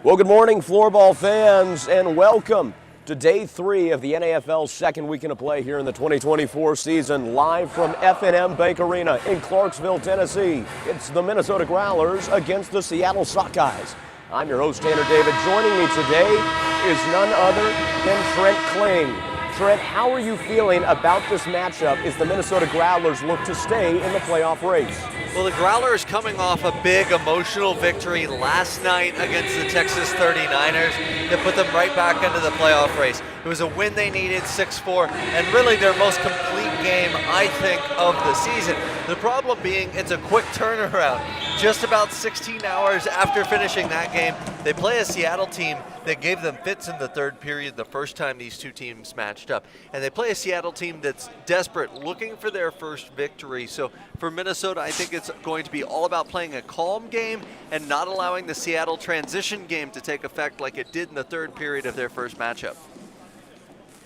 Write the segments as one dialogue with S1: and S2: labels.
S1: Well, good morning, Floorball fans, and welcome to Day 3 of the NAFL's second weekend of play here in the 2024 season, live from F&M Bank Arena in Clarksville, Tennessee. It's the Minnesota Growlers against the Seattle Sockeyes. I'm your host, Tanner David. Joining me today is none other than Trent Kling. Trent, how are you feeling about this matchup as the Minnesota Growlers look to stay in the playoff race?
S2: Well, the Growlers coming off a big emotional victory last night against the Texas 39ers that put them right back into the playoff race. It was a win they needed, 6-4, and really their most complete game, I think, of the season. The problem being it's a quick turnaround. Just about 16 hours after finishing that game, they play a Seattle team that gave them fits in the third period the first time these two teams matched up. And they play a Seattle team that's desperate, looking for their first victory. So for Minnesota, I think it's going to be all about playing a calm game and not allowing the Seattle transition game to take effect like it did in the third period of their first matchup.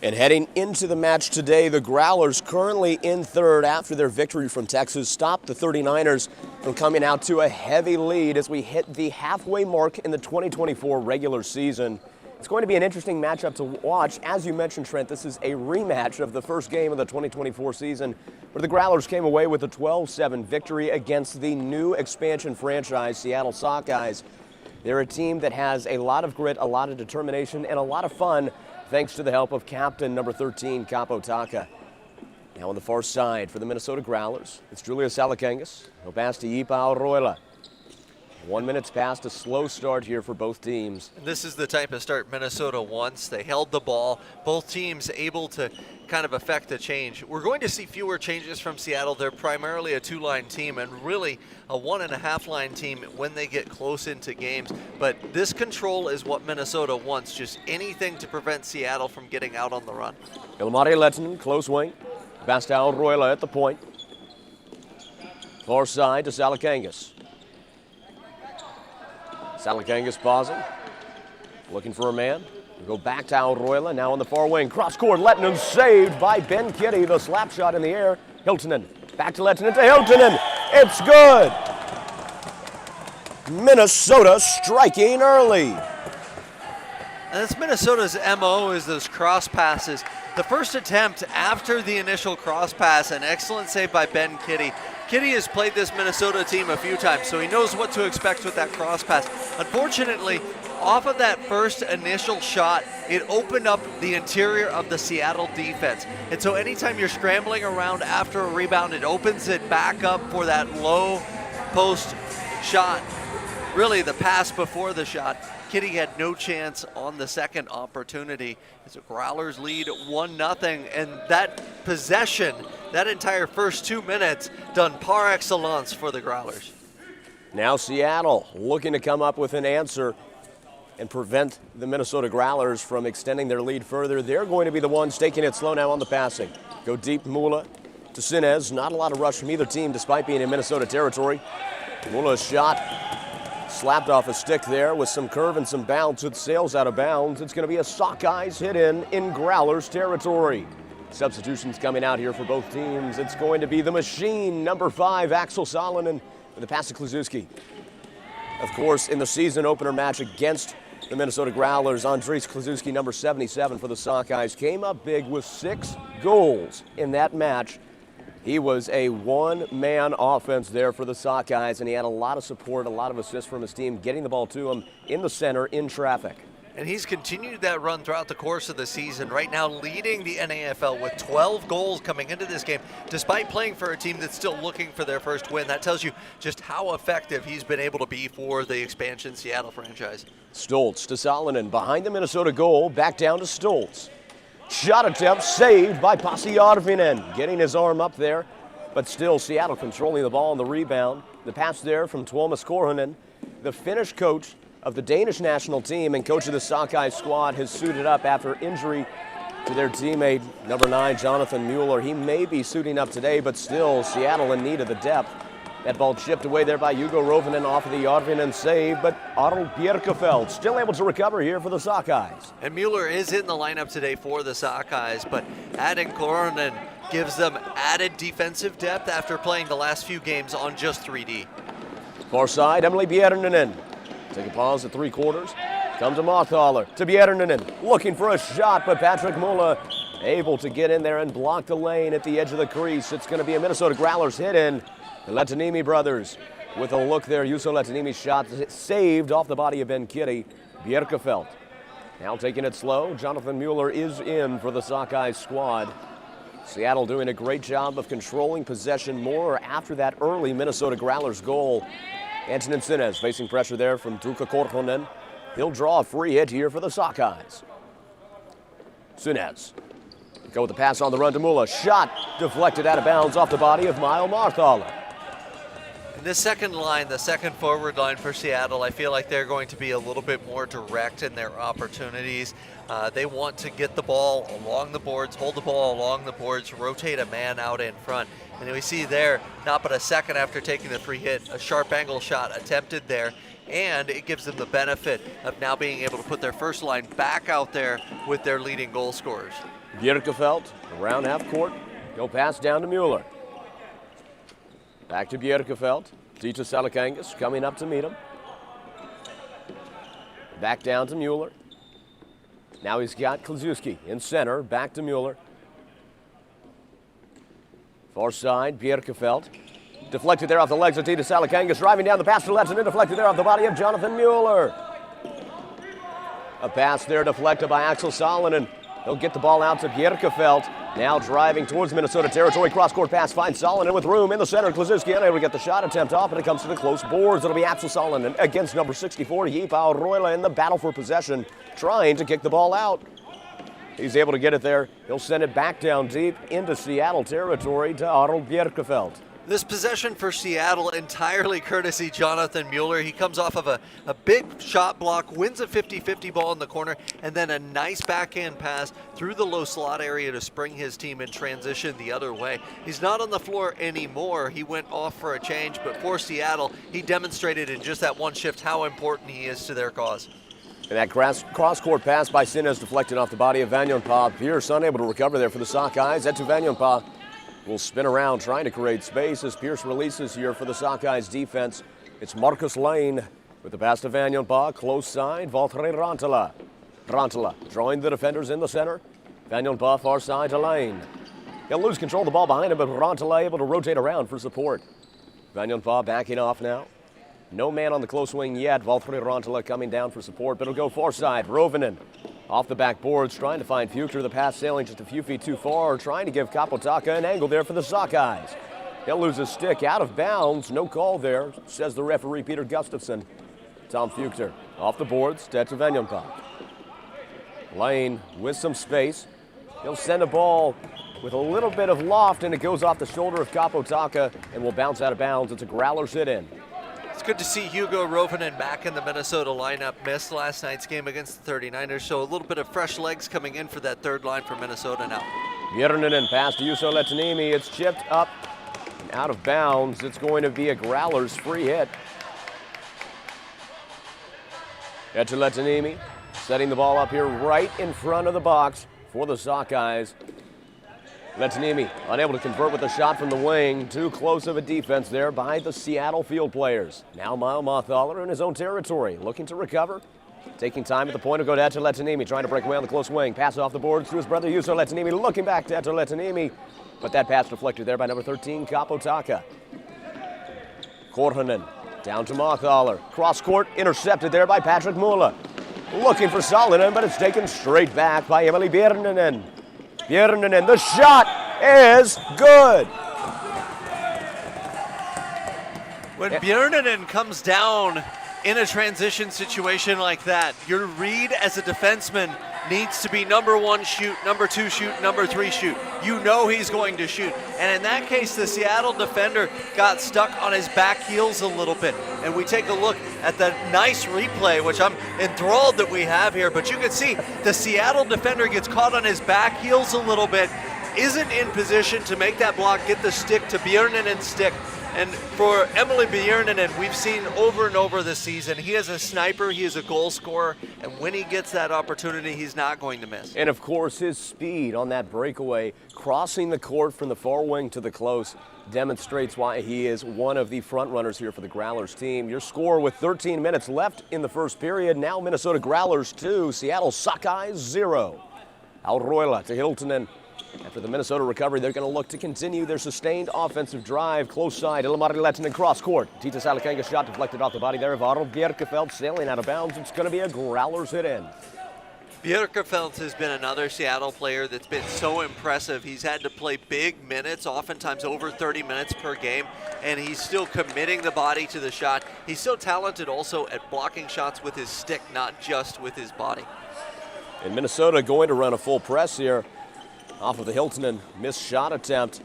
S1: And heading into the match today, the Growlers currently in third after their victory from Texas stopped the 39ers from coming out to a heavy lead as we hit the halfway mark in the 2024 regular season. It's going to be an interesting matchup to watch. As you mentioned, Trent, this is a rematch of the first game of the 2024 season where the Growlers came away with a 12-7 victory against the new expansion franchise, Seattle Sockeyes. They're a team that has a lot of grit, a lot of determination, and a lot of fun, thanks to the help of captain number 13, Capo Taka. Now on the far side for the Minnesota Growlers, it's Julius Alakangas. No pass to Yipa Arroyola. 1 minute's past, a slow start here for both teams.
S2: This is the type of start Minnesota wants. They held the ball. Both teams able to kind of affect the change. We're going to see fewer changes from Seattle. They're primarily a two-line team and really a 1.5 line team when they get close into games. But this control is what Minnesota wants, just anything to prevent Seattle from getting out on the run.
S1: Ilmari Lettinen, close wing. Pass to Arroyola at the point. Far side to Salakangas. Salakangas pausing, looking for a man. We go back to Arroyola, now on the far wing. Cross court, Lettinen saved by Ben Kitty. The slap shot in the air. Hiltonen, back to Lettinen to Hiltonen. It's good. Minnesota striking early.
S2: And that's Minnesota's MO, is those cross passes. The first attempt after the initial cross pass, an excellent save by Ben Kitty. Kitty has played this Minnesota team a few times, so he knows what to expect with that cross pass. Unfortunately, off of that first initial shot, it opened up the interior of the Seattle defense. And so anytime you're scrambling around after a rebound, it opens it back up for that low post shot. Really, the pass before the shot. Kitty had no chance on the second opportunity as the Growlers lead 1-0, and that possession, that entire first 2 minutes, done par excellence for the Growlers.
S1: Now Seattle looking to come up with an answer and prevent the Minnesota Growlers from extending their lead further. They're going to be the ones taking it slow now on the passing. Go deep, Mula to Sinez. Not a lot of rush from either team despite being in Minnesota territory. Mula's shot slapped off a stick there with some curve and some bounce. It sails out of bounds. It's going to be a Sockeyes hit in Growlers territory. Substitutions coming out here for both teams. It's going to be the machine, number 5, Axel Salonen, with a pass to Kluszewski. Of course, in the season opener match against the Minnesota Growlers, Andres Kluszewski, number 77 for the Sockeyes, came up big with 6 goals in that match. He was a one-man offense there for the Sockeyes, and he had a lot of support, a lot of assists from his team, getting the ball to him in the center in traffic.
S2: And he's continued that run throughout the course of the season, right now leading the NAFL with 12 goals coming into this game, despite playing for a team that's still looking for their first win. That tells you just how effective he's been able to be for the expansion Seattle franchise.
S1: Stoltz to Salonen, behind the Minnesota goal, back down to Stoltz. Shot attempt saved by Pasi Arvinen, getting his arm up there, but still Seattle controlling the ball on the rebound. The pass there from Tuomas Korhonen, the Finnish coach of the Danish national team and coach of the Sakai squad, has suited up after injury to their teammate, number 9, Jonathan Mueller. He may be suiting up today, but still Seattle in need of the depth. That ball chipped away there by Hugo Rovinen off of the Arvinen save, but Otto Bjerkefeld still able to recover here for the Sockeyes.
S2: And Mueller is in the lineup today for the Sockeyes, but adding Korhonen gives them added defensive depth after playing the last few games on just 3D.
S1: Far side, Emily Bjerkefeld. Take a pause at 3/4. Comes to Marthaler, to Bjernanen, looking for a shot, but Patrick Mulla able to get in there and block the lane at the edge of the crease. It's going to be a Minnesota Growlers hit in. The Letanimi brothers with a look there. Juuso Letanimi's shot saved off the body of Ben Kitty. Bjerkefeld now taking it slow. Jonathan Mueller is in for the Sockeyes squad. Seattle doing a great job of controlling possession more after that early Minnesota Growlers goal. Antonin Sinez facing pressure there from Tuukka Korhonen. He'll draw a free hit here for the Sockeyes. Sinez. Go with the pass on the run to Mulla. Shot deflected out of bounds off the body of Mile Marthaler.
S2: In this second line, the second forward line for Seattle, I feel like they're going to be a little bit more direct in their opportunities. They want to get the ball along the boards, hold the ball along the boards, rotate a man out in front. And we see there, not but a second after taking the free hit, a sharp angle shot attempted there. And it gives them the benefit of now being able to put their first line back out there with their leading goal scorers.
S1: Bjerkefeld around half court. Go pass down to Mueller. Back to Bjerkefeld. Tito Salakangas coming up to meet him. Back down to Mueller. Now he's got Kluszewski in center. Back to Mueller. Far side, Bjerkefeld. Deflected there off the legs of Tito Salakangas. Driving down the pass to Lehtinen. Deflected there off the body of Jonathan Mueller. A pass there deflected by Axel Salonen. He'll get the ball out to Bjerkefeld. Now driving towards Minnesota territory. Cross-court pass finds Salonen with room in the center. Kluszewski unable to get the shot attempt off, and it comes to the close boards. It'll be Axel Salonen against number 64, Yipao Roila, in the battle for possession, trying to kick the ball out. He's able to get it there. He'll send it back down deep into Seattle territory to Arnold Bjerkefeld.
S2: This possession for Seattle entirely courtesy Jonathan Mueller. He comes off of a big shot block, wins a 50-50 ball in the corner, and then a nice backhand pass through the low slot area to spring his team in transition the other way. He's not on the floor anymore. He went off for a change, but for Seattle, he demonstrated in just that one shift how important he is to their cause.
S1: And that cross-court pass by Sinez deflected off the body of Vanjonpa. Pierce unable to recover there for the Sockeyes. Etu Vanjonpa will spin around trying to create space as Pierce releases here for the Sockeyes defense. It's Marcus Lane with the pass to Vanjonpa. Close side, Valtteri Rantala. Rantala drawing the defenders in the center. Vanjonpa far side to Lane. He'll lose control of the ball behind him, but Rantala able to rotate around for support. Vanjonpa backing off now. No man on the close wing yet. Valtteri Rantala coming down for support, but it'll go far side. Rovinen off the backboards, trying to find Future. The pass sailing just a few feet too far, trying to give Kapotaka an angle there for the Sockeyes. He'll lose his stick out of bounds. No call there, says the referee, Peter Gustafson. Tom Fuchter off the boards, Etu Vanjonpa. Lane with some space. He'll send a ball with a little bit of loft, and it goes off the shoulder of Kapotaka and will bounce out of bounds. It's a Growlers hit in.
S2: It's good to see Hugo Rovinen back in the Minnesota lineup. Missed last night's game against the 39ers, so a little bit of fresh legs coming in for that third line for Minnesota now.
S1: Bjernanen pass to Juuso Lehtinen. It's chipped up and out of bounds. It's going to be a Growlers free hit. Etu Lehtinen setting the ball up here right in front of the box for the Sockeyes. Lehtinen unable to convert with a shot from the wing. Too close of a defense there by the Seattle field players. Now Mile Marthaler in his own territory, looking to recover. Taking time at the point to go to Etu Lehtinen, trying to break away on the close wing. Pass off the boards to his brother Juuso Lehtinen, looking back to Etu Lehtinen. But that pass deflected there by number 13, Kapotaka. Korhonen down to Marthaler. Cross court, intercepted there by Patrick Mulla. Looking for Salonen, but it's taken straight back by Emily Bjernanen. Bjernanen, the shot is good.
S2: When Bjernanen comes down in a transition situation like that, your read as a defenseman needs to be number one shoot, number two shoot, number three shoot. You know he's going to shoot. And in that case, the Seattle defender got stuck on his back heels a little bit. And we take a look at the nice replay, which I'm enthralled that we have here. But you can see the Seattle defender gets caught on his back heels a little bit. isn't in position to make that block, get the stick to Björnenen's stick. And for Emily Björnenen, we've seen over and over this season, he is a sniper, he is a goal scorer, and when he gets that opportunity, he's not going to miss.
S1: And of course, his speed on that breakaway, crossing the court from the far wing to the close, demonstrates why he is one of the front runners here for the Growlers team. Your score with 13 minutes left in the first period. Now Minnesota Growlers 2, Seattle Sockeyes 0. Alroila to Hiltonen. After the Minnesota recovery, they're going to look to continue their sustained offensive drive. Close side, Ilmari Lehtinen cross court. Tita Salakanga's shot deflected off the body there of Otto Bjerkefeld, sailing out of bounds. It's going to be a Growlers hit in.
S2: Bjerkefeld has been another Seattle player that's been so impressive. He's had to play big minutes, oftentimes over 30 minutes per game, and he's still committing the body to the shot. He's so talented also at blocking shots with his stick, not just with his body.
S1: And Minnesota going to run a full press here off of the Hiltonen missed shot attempt.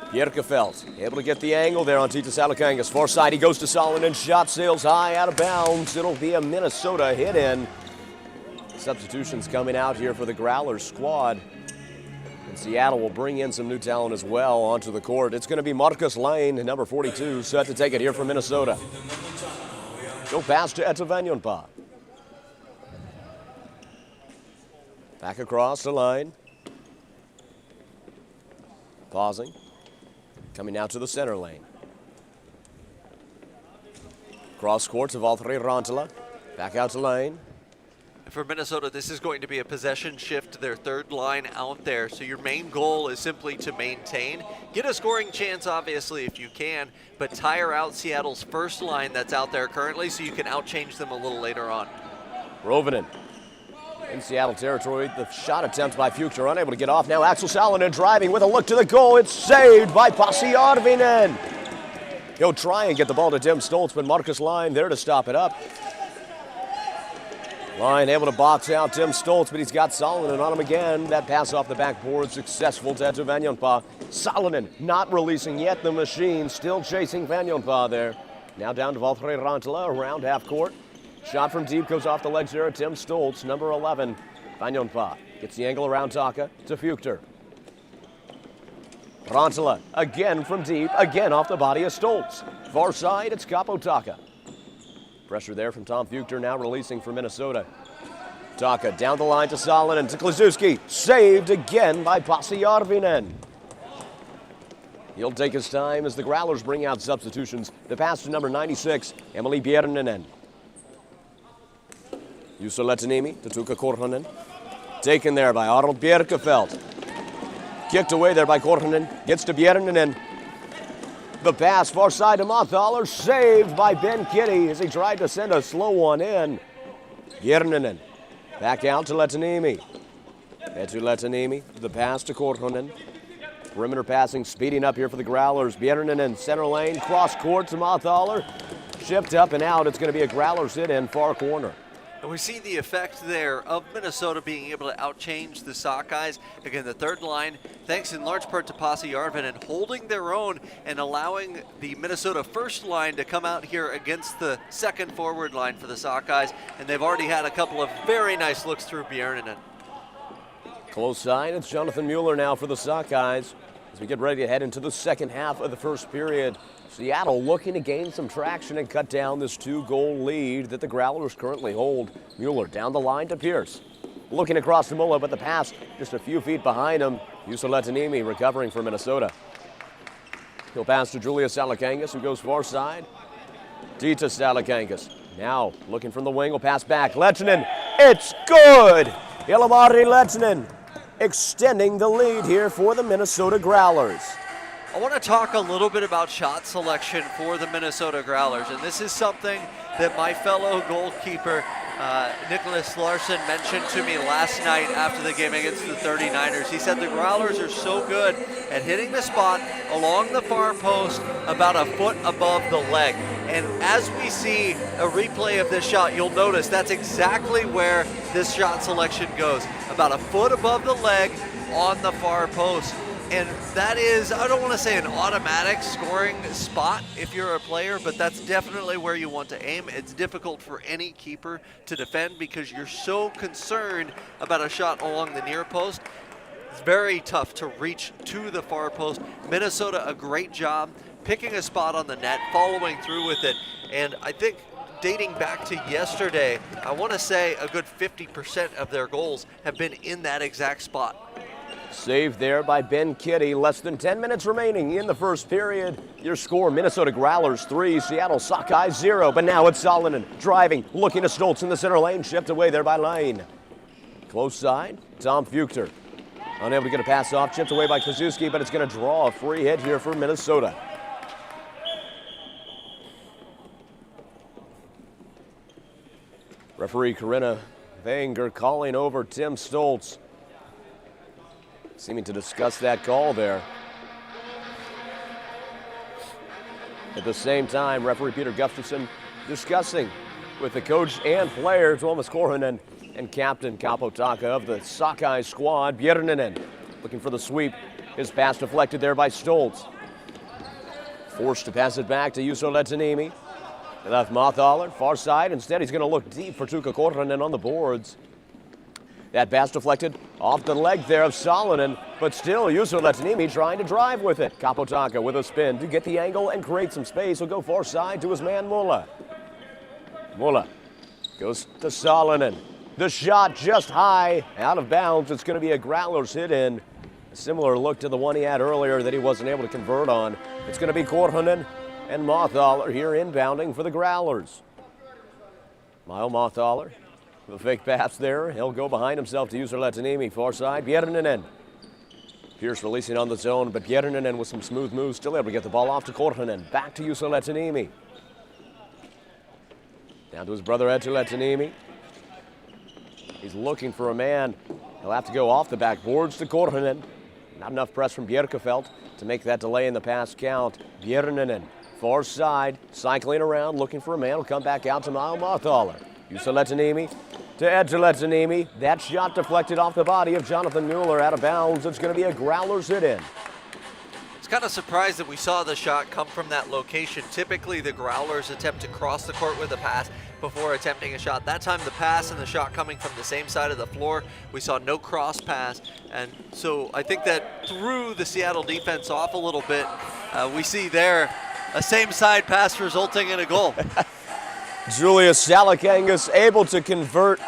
S1: Bjerkefeld able to get the angle there on Tita Salakangas. Far side, he goes to Solomon, shot sails high out of bounds. It'll be a Minnesota hit in. Substitutions coming out here for the Growlers squad. And Seattle will bring in some new talent as well onto the court. It's going to be Marcus Lane, number 42, set to take it here from Minnesota. Go pass to Etavanionpa. Back across the line. Pausing. Coming out to the center lane. Cross court to Valtteri Rantala. Back out to lane.
S2: For Minnesota, this is going to be a possession shift to their third line out there. So your main goal is simply to maintain. Get a scoring chance, obviously, if you can, but tire out Seattle's first line that's out there currently so you can outchange them a little later on.
S1: Rovinen in Seattle territory. The shot attempt by Fuchs unable to get off. Now Axel Salonen driving with a look to the goal. It's saved by Pasi Arvinen. He'll try and get the ball to Tim Stoltz, but Marcus Line there to stop it up. Line able to box out Tim Stoltz, but he's got Salonen on him again. That pass off the backboard successful to Vanjonpa. Salonen not releasing yet. The machine still chasing Vanjonpa there. Now down to Valtteri Rantala around half court. Shot from deep goes off the legs there. Tim Stoltz, number 11. Vanjonpa gets the angle around Taka to Fuchter. Rantala again from deep, again off the body of Stoltz. Far side, it's Capo Taka. Pressure there from Tom Fuchter, now releasing for Minnesota. Taka down the line to Salonen, to Kluszewski. Saved again by Pasi Arvinen. He'll take his time as the Growlers bring out substitutions. The pass to number 96, Emily Björnenen. Juuso Lehtinen to Tuukka Korhonen. Taken there by Otto Bjerkefeld. Kicked away there by Korhonen. Gets to Björnenen. The pass far side to Mothaler, saved by Ben Kitty as he tried to send a slow one in. Björnenen back out to Lehtinen. Eetu Lehtinen, the pass to Korhonen. Perimeter passing, speeding up here for the Growlers. Björnenen center lane, cross court to Mothaler. Shipped up and out. It's going to be a Growlers hit in far corner.
S2: And we see the effect there of Minnesota being able to outchange the Sockeyes. Again, the third line, thanks in large part to Pasi Arvinen, holding their own and allowing the Minnesota first line to come out here against the second forward line for the Sockeyes. And they've already had a couple of very nice looks through Björnenen.
S1: Close side, it's Jonathan Mueller now for the Sockeyes as we get ready to head into the second half of the first period. Seattle looking to gain some traction and cut down this 2-goal lead that the Growlers currently hold. Mueller down the line to Pierce. Looking across to Mueller, but the pass just a few feet behind him. Juuso Lehtinen recovering for Minnesota. He'll pass to Julia Salakangas, who goes far side. Tita Salakangas now looking from the wing, will pass back. Lehtinen, it's good! Ilmari Lehtinen extending the lead here for the Minnesota Growlers.
S2: I want to talk a little bit about shot selection for the Minnesota Growlers, and this is something that my fellow goalkeeper, Nicholas Larson, mentioned to me last night after the game against the 39ers. He said the Growlers are so good at hitting the spot along the far post about a foot above the leg. And as we see a replay of this shot, you'll notice that's exactly where this shot selection goes, about a foot above the leg on the far post. And that is, I don't want to say an automatic scoring spot if you're a player, but that's definitely where you want to aim. It's difficult for any keeper to defend because you're so concerned about a shot along the near post. It's very tough to reach to the far post. Minnesota, a great job picking a spot on the net, following through with it. And I think dating back to yesterday, I want to say a good 50% of their goals have been in that exact spot.
S1: Saved there by Ben Kitty. Less than 10 minutes remaining in the first period. Your score, Minnesota Growlers 3, Seattle Sockeyes 0. But now it's Salonen driving, looking to Stoltz in the center lane, shipped away there by Lane. Close side, Tom Fuchter. Unable to get a pass off, chipped away by Krasuski, but it's going to draw a free hit here for Minnesota. Referee Corinna Wenger calling over Tim Stoltz, seeming to discuss that call there. At the same time, referee Peter Gustafson discussing with the coach and players, Tuomas Korhonen and captain Kapotaka of the Sakai squad. Björninen looking for the sweep. His pass deflected there by Stoltz. Forced to pass it back to Juuso Lehtiniemi. They left Mothaler, far side. Instead, he's going to look deep for Tuukka Korhonen on the boards. That pass deflected off the leg there of Salonen, but still Juuso Lehtiniemi trying to drive with it. Kapotaka with a spin to get the angle and create some space. He'll go far side to his man Mulla. Mulla goes to Salonen. The shot just high, out of bounds. It's going to be a Growlers hit in. A similar look to the one he had earlier that he wasn't able to convert on. It's going to be Korhonen and Mothaler here inbounding for the Growlers. Mile Mothaler. The fake pass there. He'll go behind himself to Juuso Lehtiniemi. Far side, Björninen. Pierce releasing on the zone, but Björninen with some smooth moves, still able to get the ball off to Korhonen. Back to Juuso Lehtiniemi. Down to his brother Eetu Lehtiniemi. He's looking for a man. He'll have to go off the backboards to Korhonen. Not enough press from Bjerkefeld to make that delay in the pass count. Björninen, far side, cycling around, looking for a man. He'll come back out to Mile Mothaler. Juuso Lehtiniemi to Eetu Lehtiniemi. That shot deflected off the body of Jonathan Mueller out of bounds. It's going to be a Growlers hit in.
S2: It's kind of surprised that we saw the shot come from that location. Typically, the Growlers attempt to cross the court with a pass before attempting a shot. That time, the pass and the shot coming from the same side of the floor. We saw no cross pass. And so I think that threw the Seattle defense off a little bit. We see there a same side pass resulting in a goal.
S1: Julius Salakangas able to convert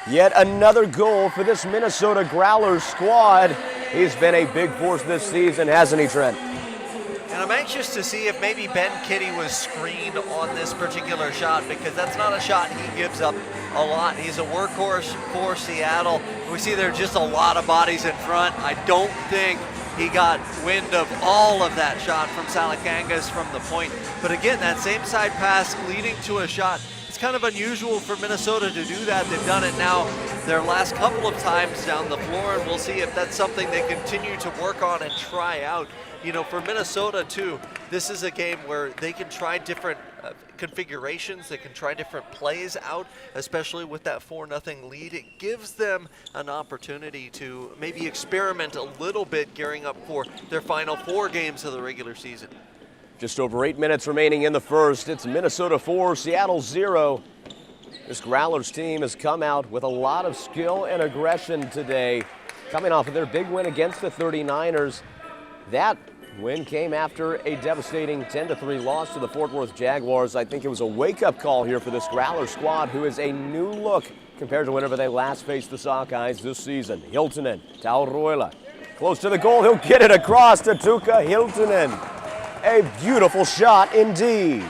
S1: yet another goal for this Minnesota Growlers squad. He's been a big force this season, hasn't he, Trent?
S2: And I'm anxious to see if maybe Ben Kitty was screened on this particular shot, because that's not a shot he gives up a lot. He's a workhorse for Seattle. We see there are just a lot of bodies in front. I don't think he got wind of all of that shot from Salakangas from the point. But again, that same side pass leading to a shot. It's kind of unusual for Minnesota to do that. They've done it now their last couple of times down the floor, and we'll see if that's something they continue to work on and try out. You know, for Minnesota too, this is a game where they can try different configurations, they can try different plays out, especially with that 4-0 lead. It gives them an opportunity to maybe experiment a little bit gearing up for their final 4 games of the regular season.
S1: Just over 8 minutes remaining in the first. It's Minnesota 4, Seattle 0. This Growlers team has come out with a lot of skill and aggression today, coming off of their big win against the 39ers. That win came after a devastating 10-3 loss to the Fort Worth Jaguars. I think it was a wake-up call here for this Growler squad, who is a new look compared to whenever they last faced the Sockeyes this season. Hiltunen, Tauroila, close to the goal. He'll get it across to Tuukka Hiltunen. A beautiful shot indeed.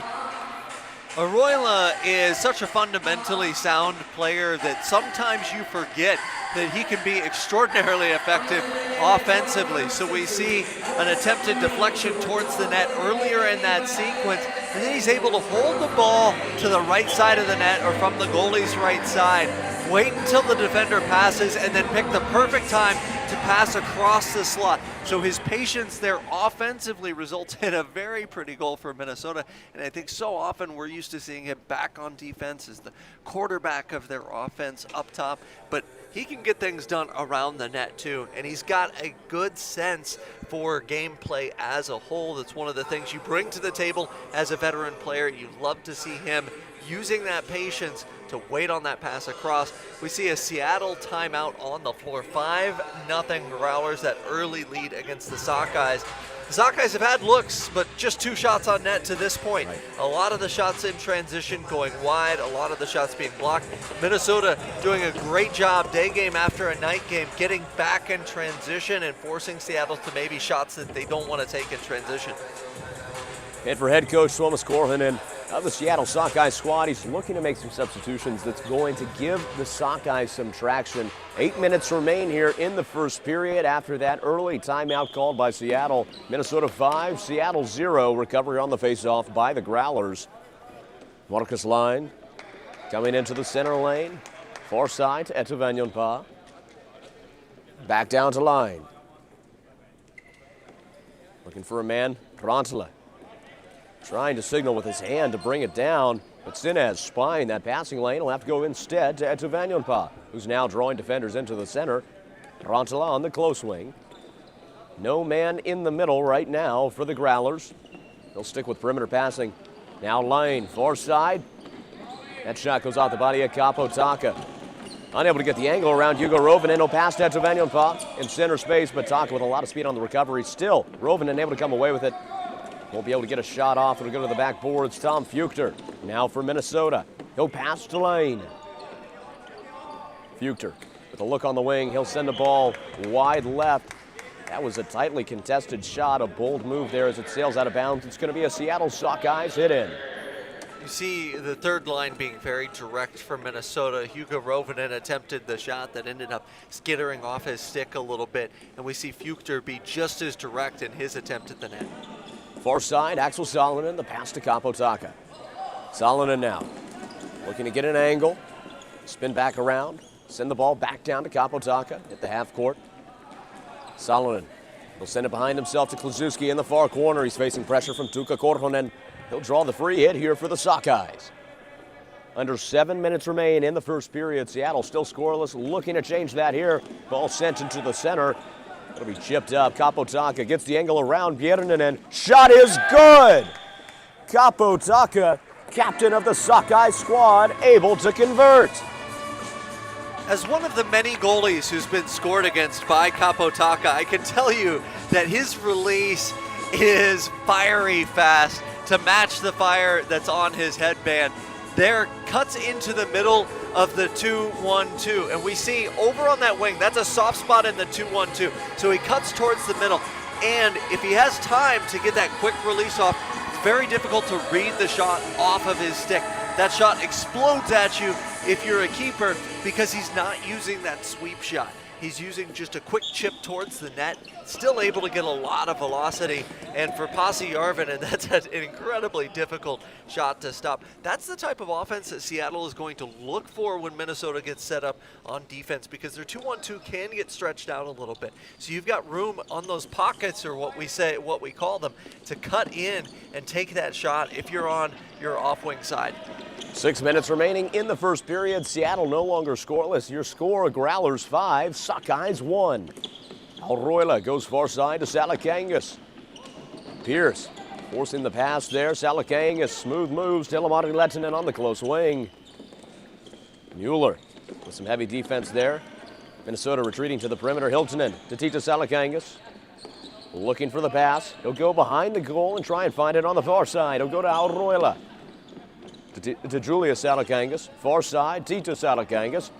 S2: Arroila is such a fundamentally sound player that sometimes you forget that he can be extraordinarily effective offensively. So we see an attempted deflection towards the net earlier in that sequence, and then he's able to hold the ball to the right side of the net or from the goalie's right side, wait until the defender passes, and then pick the perfect time to pass across the slot. So his patience there offensively results in a very pretty goal for Minnesota. And I think so often we're used to seeing him back on defense as the quarterback of their offense up top. But he can get things done around the net too. And he's got a good sense for gameplay as a whole. That's one of the things you bring to the table as a veteran player. You love to see him using that patience to wait on that pass across. We see a Seattle timeout on the floor. 5-0 Growlers, that early lead against the Sockeyes. The Sockeyes have had looks, but just 2 shots on net to this point. Right. A lot of the shots in transition going wide, a lot of the shots being blocked. Minnesota doing a great job day game after a night game, getting back in transition and forcing Seattle to maybe shots that they don't want to take in transition.
S1: And for head coach Tuomas Korhonen of the Seattle Sockeyes squad, he's looking to make some substitutions that's going to give the Sockeyes some traction. 8 minutes remain here in the first period after that early timeout called by Seattle. Minnesota 5, Seattle 0. Recovery on the faceoff by the Growlers. Marcus Line coming into the center lane. Far side to Etuvenionpa. Back down to Line. Looking for a man, Rantala. Trying to signal with his hand to bring it down, but Sinez spying that passing lane will have to go instead to Etuvenionpa, who's now drawing defenders into the center. Rantala on the close wing. No man in the middle right now for the Growlers. They'll stick with perimeter passing. Now Line, far side. That shot goes off the body of Kapotaka. Unable to get the angle around Hugo Rovinen. No pass to Etuvenionpa in center space, but Taka with a lot of speed on the recovery. Still, Rovinen able to come away with it. Won't be able to get a shot off. It'll go to the backboard. It's Tom Fuchter. Now for Minnesota. He'll pass to Lane. Fuchter with a look on the wing. He'll send the ball wide left. That was a tightly contested shot. A bold move there as it sails out of bounds. It's going to be a Seattle Sockeyes hit in.
S2: You see the third line being very direct for Minnesota. Hugo Rovinen attempted the shot that ended up skittering off his stick a little bit. And we see Fuchter be just as direct in his attempt at the net.
S1: Far side, Axel Salonen, the pass to Kapotaka. Salonen now, looking to get an angle, spin back around, send the ball back down to Kapotaka at the half court. Salonen will send it behind himself to Kluszewski in the far corner. He's facing pressure from Tuukka Korhonen. He'll draw the free hit here for the Sockeyes. Under 7 minutes remain in the first period. Seattle still scoreless, looking to change that here. Ball sent into the center. It'll be chipped up. Kapotaka gets the angle around Björninen. Shot is good! Kapotaka, captain of the Sockeye squad, able to convert.
S2: As one of the many goalies who's been scored against by Kapotaka, I can tell you that his release is fiery fast to match the fire that's on his headband. There, cuts into the middle of the 2-1-2, and we see over on that wing, that's a soft spot in the 2-1-2, so he cuts towards the middle, and if he has time to get that quick release off, it's very difficult to read the shot off of his stick. That shot explodes at you if you're a keeper because he's not using that sweep shot. He's using just a quick chip towards the net, still able to get a lot of velocity. And for Pasi Järvinen, that's an incredibly difficult shot to stop. That's the type of offense that Seattle is going to look for when Minnesota gets set up on defense because their 2-1-2 can get stretched out a little bit. So you've got room on those pockets, or what we call them, to cut in and take that shot if you're on your off-wing side.
S1: 6 minutes remaining in the first period. Seattle no longer scoreless. Your score, Growlers 5, Sockeyes 1. Alroila goes far side to Salakangas. Pierce forcing the pass there. Salakangas, smooth moves. Telemari Lehtinen on the close wing. Mueller with some heavy defense there. Minnesota retreating to the perimeter. Hiltonen to Tito Salakangas. Looking for the pass. He'll go behind the goal and try and find it on the far side. He'll go to Alroila. To Julius Salakangas, far side, Tito Salakangas,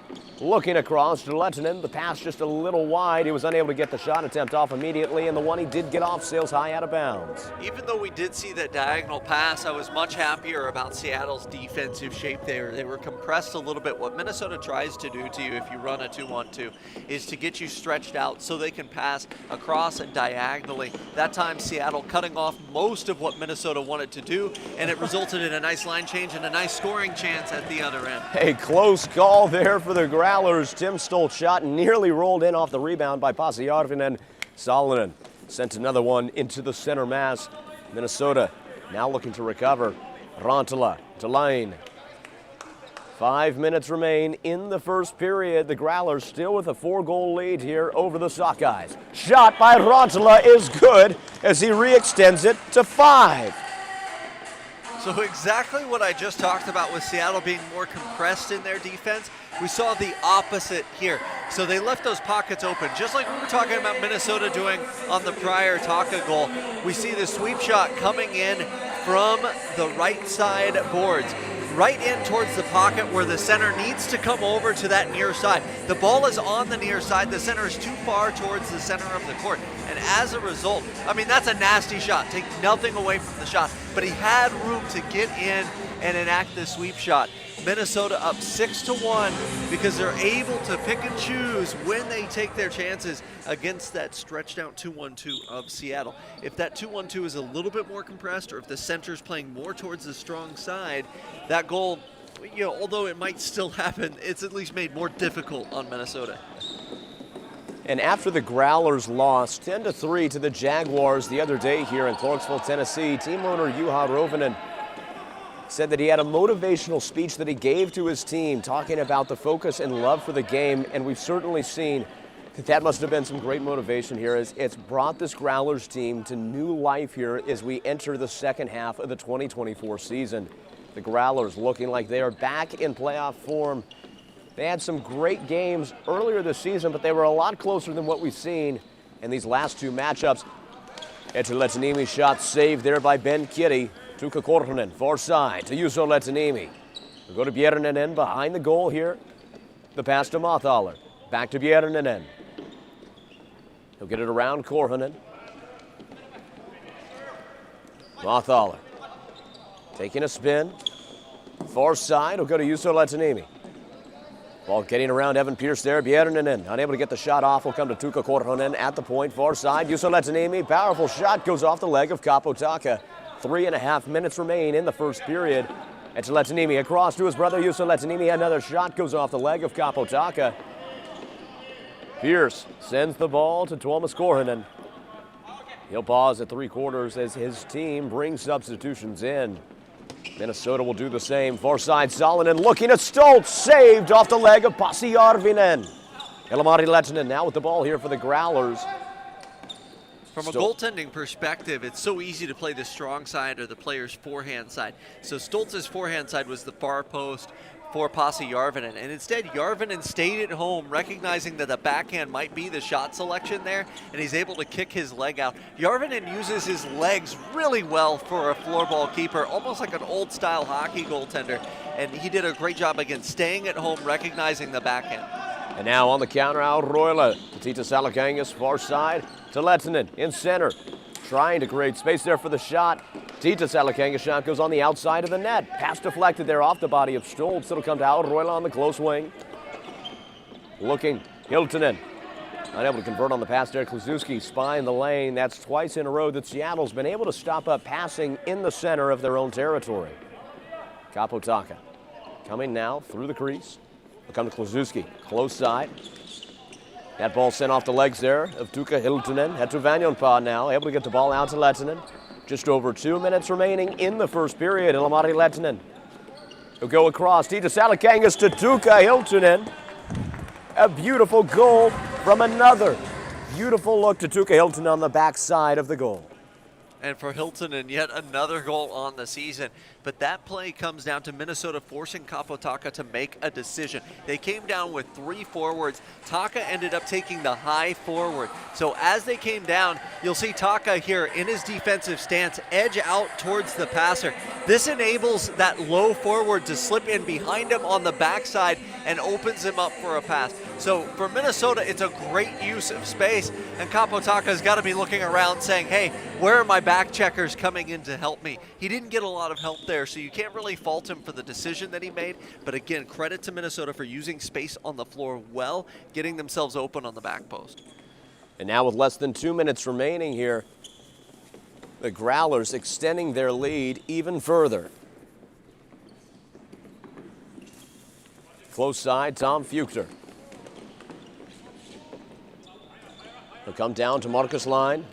S1: looking across to Lehtinen. The pass just a little wide. He was unable to get the shot attempt off immediately, and the one he did get off sails high out of bounds.
S2: Even though we did see that diagonal pass, I was much happier about Seattle's defensive shape there. They were compressed a little bit. What Minnesota tries to do to you if you run a 2-1-2 is to get you stretched out so they can pass across and diagonally. That time Seattle cutting off most of what Minnesota wanted to do, and it resulted in a nice line change and a nice scoring chance at the other end.
S1: A close call there for the Growlers. Tim Stoltz shot nearly rolled in off the rebound by Pasi Järvinen. Salonen Sent another one into the center mass. Minnesota now looking to recover. Rantala to Lane. 5 minutes remain in the first period. The Growlers still with a 4-goal lead here over the Sockeyes. Shot by Rantala is good as he re-extends it to 5.
S2: So exactly what I just talked about with Seattle being more compressed in their defense, we saw the opposite here. So they left those pockets open, just like we were talking about Minnesota doing on the prior Taka goal. We see the sweep shot coming in from the right side boards, right in towards the pocket where the center needs to come over to that near side. The ball is on the near side. The center is too far towards the center of the court. And as a result, I mean, that's a nasty shot. Take nothing away from the shot. But he had room to get in and enact the sweep shot. Minnesota up 6-1 because they're able to pick and choose when they take their chances against that stretched out 2-1-2 of Seattle. If that 2-1-2 is a little bit more compressed, or if the center's playing more towards the strong side, that goal, you know, although it might still happen, it's at least made more difficult on Minnesota.
S1: And after the Growlers lost 10-3 to the Jaguars the other day here in Clarksville, Tennessee, team owner Juha Rovinen said that he had a motivational speech that he gave to his team, talking about the focus and love for the game, and we've certainly seen that must have been some great motivation here, as it's brought this Growlers team to new life here as we enter the second half of the 2024 season. The Growlers looking like they are back in playoff form. They had some great games earlier this season, but they were a lot closer than what we've seen in these last two matchups. Etuletanimi's shot saved there by Ben Kitty. Tuukka Korhonen, far side to Juuso Letanimi. We'll go to Bjerninen behind the goal here. The pass to Mathaler. Back to Bjerninen. He'll get it around Korhonen. Mathaler taking a spin. Far side will go to Juuso Letanimi. Ball getting around Evan Pierce there. Bjerninen unable to get the shot off. Will come to Tuukka Korhonen at the point. Far side. Juuso Letanimi. Powerful shot goes off the leg of Kapotaka. 3.5 minutes remain in the first period. Etuletanimi across to his brother Juuso Letanimi. Another shot goes off the leg of Kapotaka. Pierce sends the ball to Tuomas Korhonen. He'll pause at 3/4 as his team brings substitutions in. Minnesota will do the same. Far side, Salonen looking at Stoltz. Saved off the leg of Pasi Järvinen. Ilmari Lehtinen now with the ball here for the Growlers.
S2: From a goaltending perspective, it's so easy to play the strong side or the player's forehand side. So Stoltz's forehand side was the far post for Pasi Järvinen. And instead, Järvinen stayed at home, recognizing that the backhand might be the shot selection there, and he's able to kick his leg out. Järvinen uses his legs really well for a floorball keeper, almost like an old-style hockey goaltender. And he did a great job, again, staying at home, recognizing the backhand.
S1: And now on the counter, Auroila. Tita Salakangas, far side to Lehtinen in center. Trying to create space there for the shot. Tita Salakangas' shot goes on the outside of the net. Pass deflected there off the body of Stoltz. It'll come to Auroila on the close wing. Looking, Hiltunen. Unable to convert on the pass there. Kluszewski spying the lane. That's twice in a row that Seattle's been able to stop up passing in the center of their own territory. Kapotaka coming now through the crease. Will come to Kluszewski, close side. That ball sent off the legs there of Tuukka Hiltunen. Head to Vanjonpa now, able to get the ball out to Lehtinen. Just over 2 minutes remaining in the first period. Ilmari Lehtinen. He'll go across. Tita Salakangas to Tuukka Hiltunen. A beautiful goal from another. Beautiful look to Tuukka Hiltunen on the backside of the goal.
S2: And for Hiltunen, yet another goal on the season. But that play comes down to Minnesota forcing Kapotaka to make a decision. They came down with 3 forwards. Taka ended up taking the high forward. So as they came down, you'll see Taka here in his defensive stance, edge out towards the passer. This enables that low forward to slip in behind him on the backside and opens him up for a pass. So for Minnesota, it's a great use of space, and Kapotaka's got to be looking around saying, hey, where are my back checkers coming in to help me? He didn't get a lot of help there, so you can't really fault him for the decision that he made. But again, credit to Minnesota for using space on the floor well, getting themselves open on the back post.
S1: And now with less than 2 minutes remaining here, the Growlers extending their lead even further. Close side, Tom Fuchter. He'll come down to Marcus Line.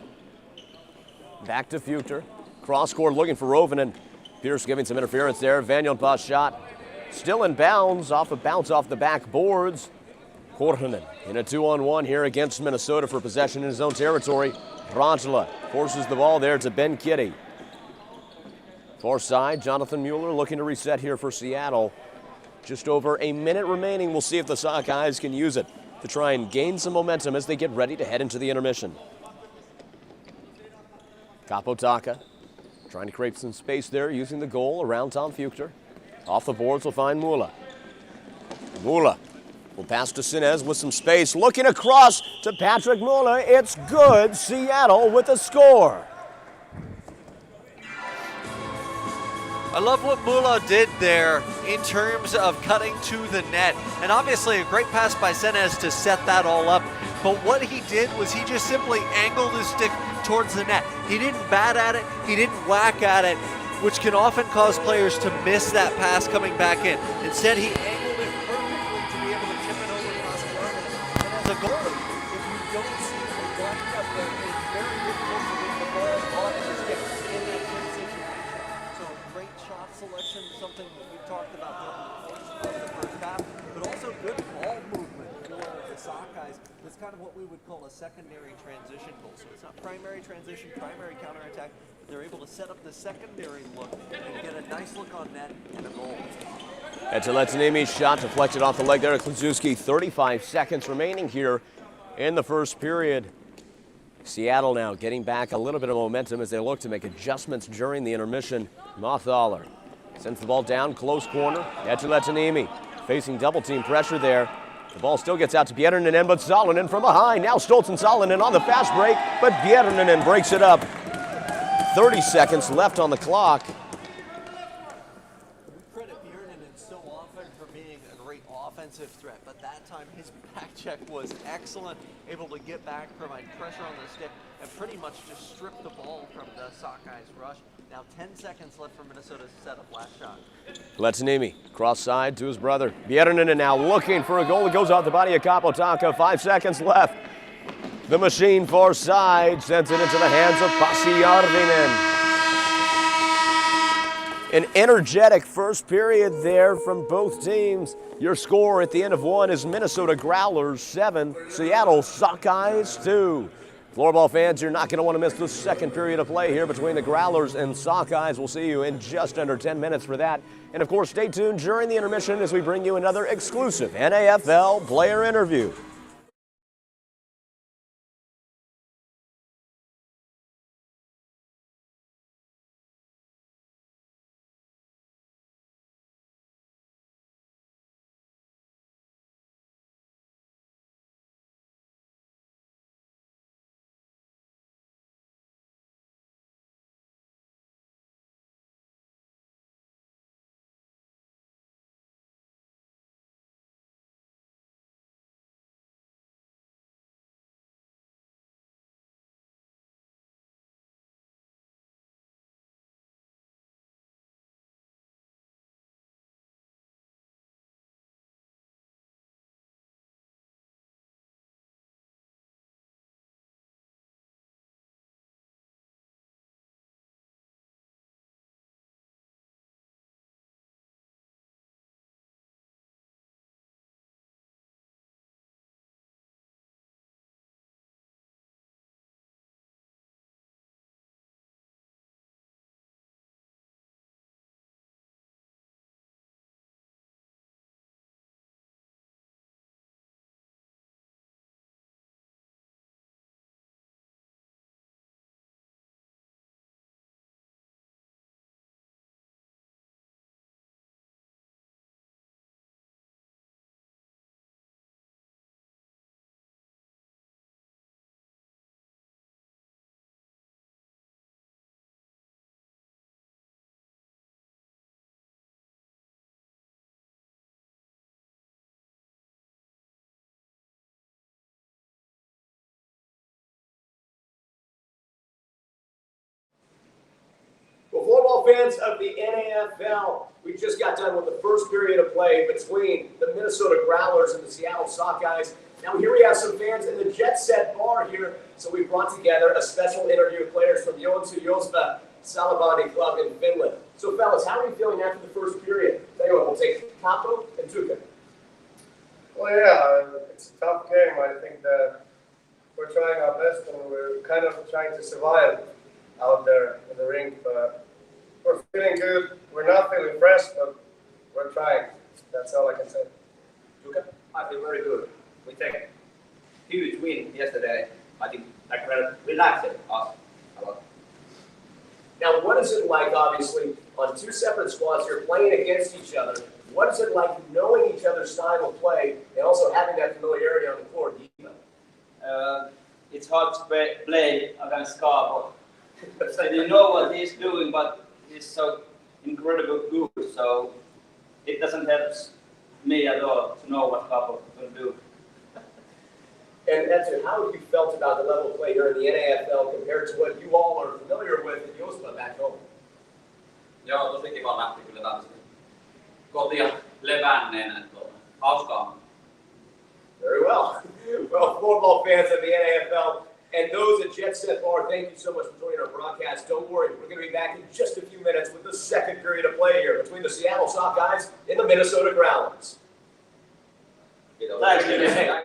S1: Back to Futer. Cross court looking for Rovinen. Pierce giving some interference there. Vanjonpas shot still in bounds, off a bounce off the backboards. Korhonen in a 2-on-1 here against Minnesota for possession in his own territory. Rantala forces the ball there to Ben Kitty. Far side, Jonathan Mueller looking to reset here for Seattle. Just over a minute remaining. We'll see if the Sockeyes can use it to try and gain some momentum as they get ready to head into the intermission. Kapotaka trying to create some space there using the goal around Tom Fuchter. Off the boards, we'll find Mula. Mula will pass to Sinez with some space. Looking across to Patrick Mula. It's good. Seattle with a score.
S2: I love what Mula did there in terms of cutting to the net. And obviously a great pass by Sinez to set that all up. But what he did was he just simply angled his stick towards the net. He didn't bat at it, he didn't whack at it, which can often cause players to miss that pass coming back in. Instead, he angled it perfectly to be able to tip it over across the line. And as a goalie, if you don't see the blocking up there, it's very difficult to get the ball on the stick in that situation. So great shot selection, something that we've talked about during the first half, but also good ball movement for the Sockeyes. It's kind of what we would call a secondary transition goal. So it's not primary transition, primary counterattack. They're able to set up the secondary look and get a nice look on net and a goal.
S1: Eteletaniemi's shot deflected off the leg there at Kluszewski. 35 seconds remaining here in the first period. Seattle now getting back a little bit of momentum as they look to make adjustments during the intermission. Mothaler sends the ball down, close corner. Eteletaniemi facing double team pressure there. The ball still gets out to Bjerreinen, but Salonen from behind. Now Stoltz and Salonen on the fast break, but Bjerreinen breaks it up. 30 seconds left on the clock.
S2: We credit Bjerreinen so often for being a great offensive threat, but that time his back check was excellent, able to get back, provide pressure on the stick, and pretty much just strip the ball from the Sockeyes rush. Now 10 seconds left for Minnesota's setup last shot. Letaniemi
S1: cross side to his brother. Bjerreinen now looking for a goal. It goes off the body of Kapotaka. 5 seconds left. The machine far side sends it into the hands of Pasi Järvinen. An energetic first period there from both teams. Your score at the end of one is Minnesota Growlers 7, Seattle Sockeyes 2. Floorball fans, you're not going to want to miss the second period of play here between the Growlers and Sockeyes. We'll see you in just under 10 minutes for that. And of course, stay tuned during the intermission as we bring you another exclusive NAFL player interview. Well, Floorball fans of the NAFL, we just got done with the first period of play between the Minnesota Growlers and the Seattle Sockeyes. Now here we have some fans in the Jet Set bar here, so we brought together a special interview with players from Joensuu Jospa Salibandi Club in Finland. So fellas, how are you feeling after the first period? Tell you what, we'll take Capo and Tuka.
S3: Well, yeah, it's a tough game. I think that we're trying our best and we're kind of trying to survive out there in the rink, but we're feeling good. We're not feeling fresh, but we're trying. That's all I can say.
S1: Tuka?
S4: I feel very good. We take huge win yesterday. I think that relaxed us a lot.
S1: Now, what is it like, obviously, on two separate squads, you're playing against each other. What is it like knowing each other's style of play and also having that familiarity on the court?
S5: It's hard to play against Capo. So you know what he's doing, but he's so incredibly good. So it doesn't help me at all to know what Capo will do.
S1: And that's it. How have you felt about the level of play here in the NAFL compared to what you all are familiar with in Jospa back home?
S6: Joo, tosi kiva lähti kyllä tanssi. Kotia levänneenä, hauskaa.
S1: Very well. Well, floorball fans of the NAFL and those at Jet Set Bar, thank you so much for joining our broadcast. Don't worry, we're going to be back in just a few minutes with the second period of play here between the Seattle Sockeyes and the Minnesota Growlers.
S5: Thanks,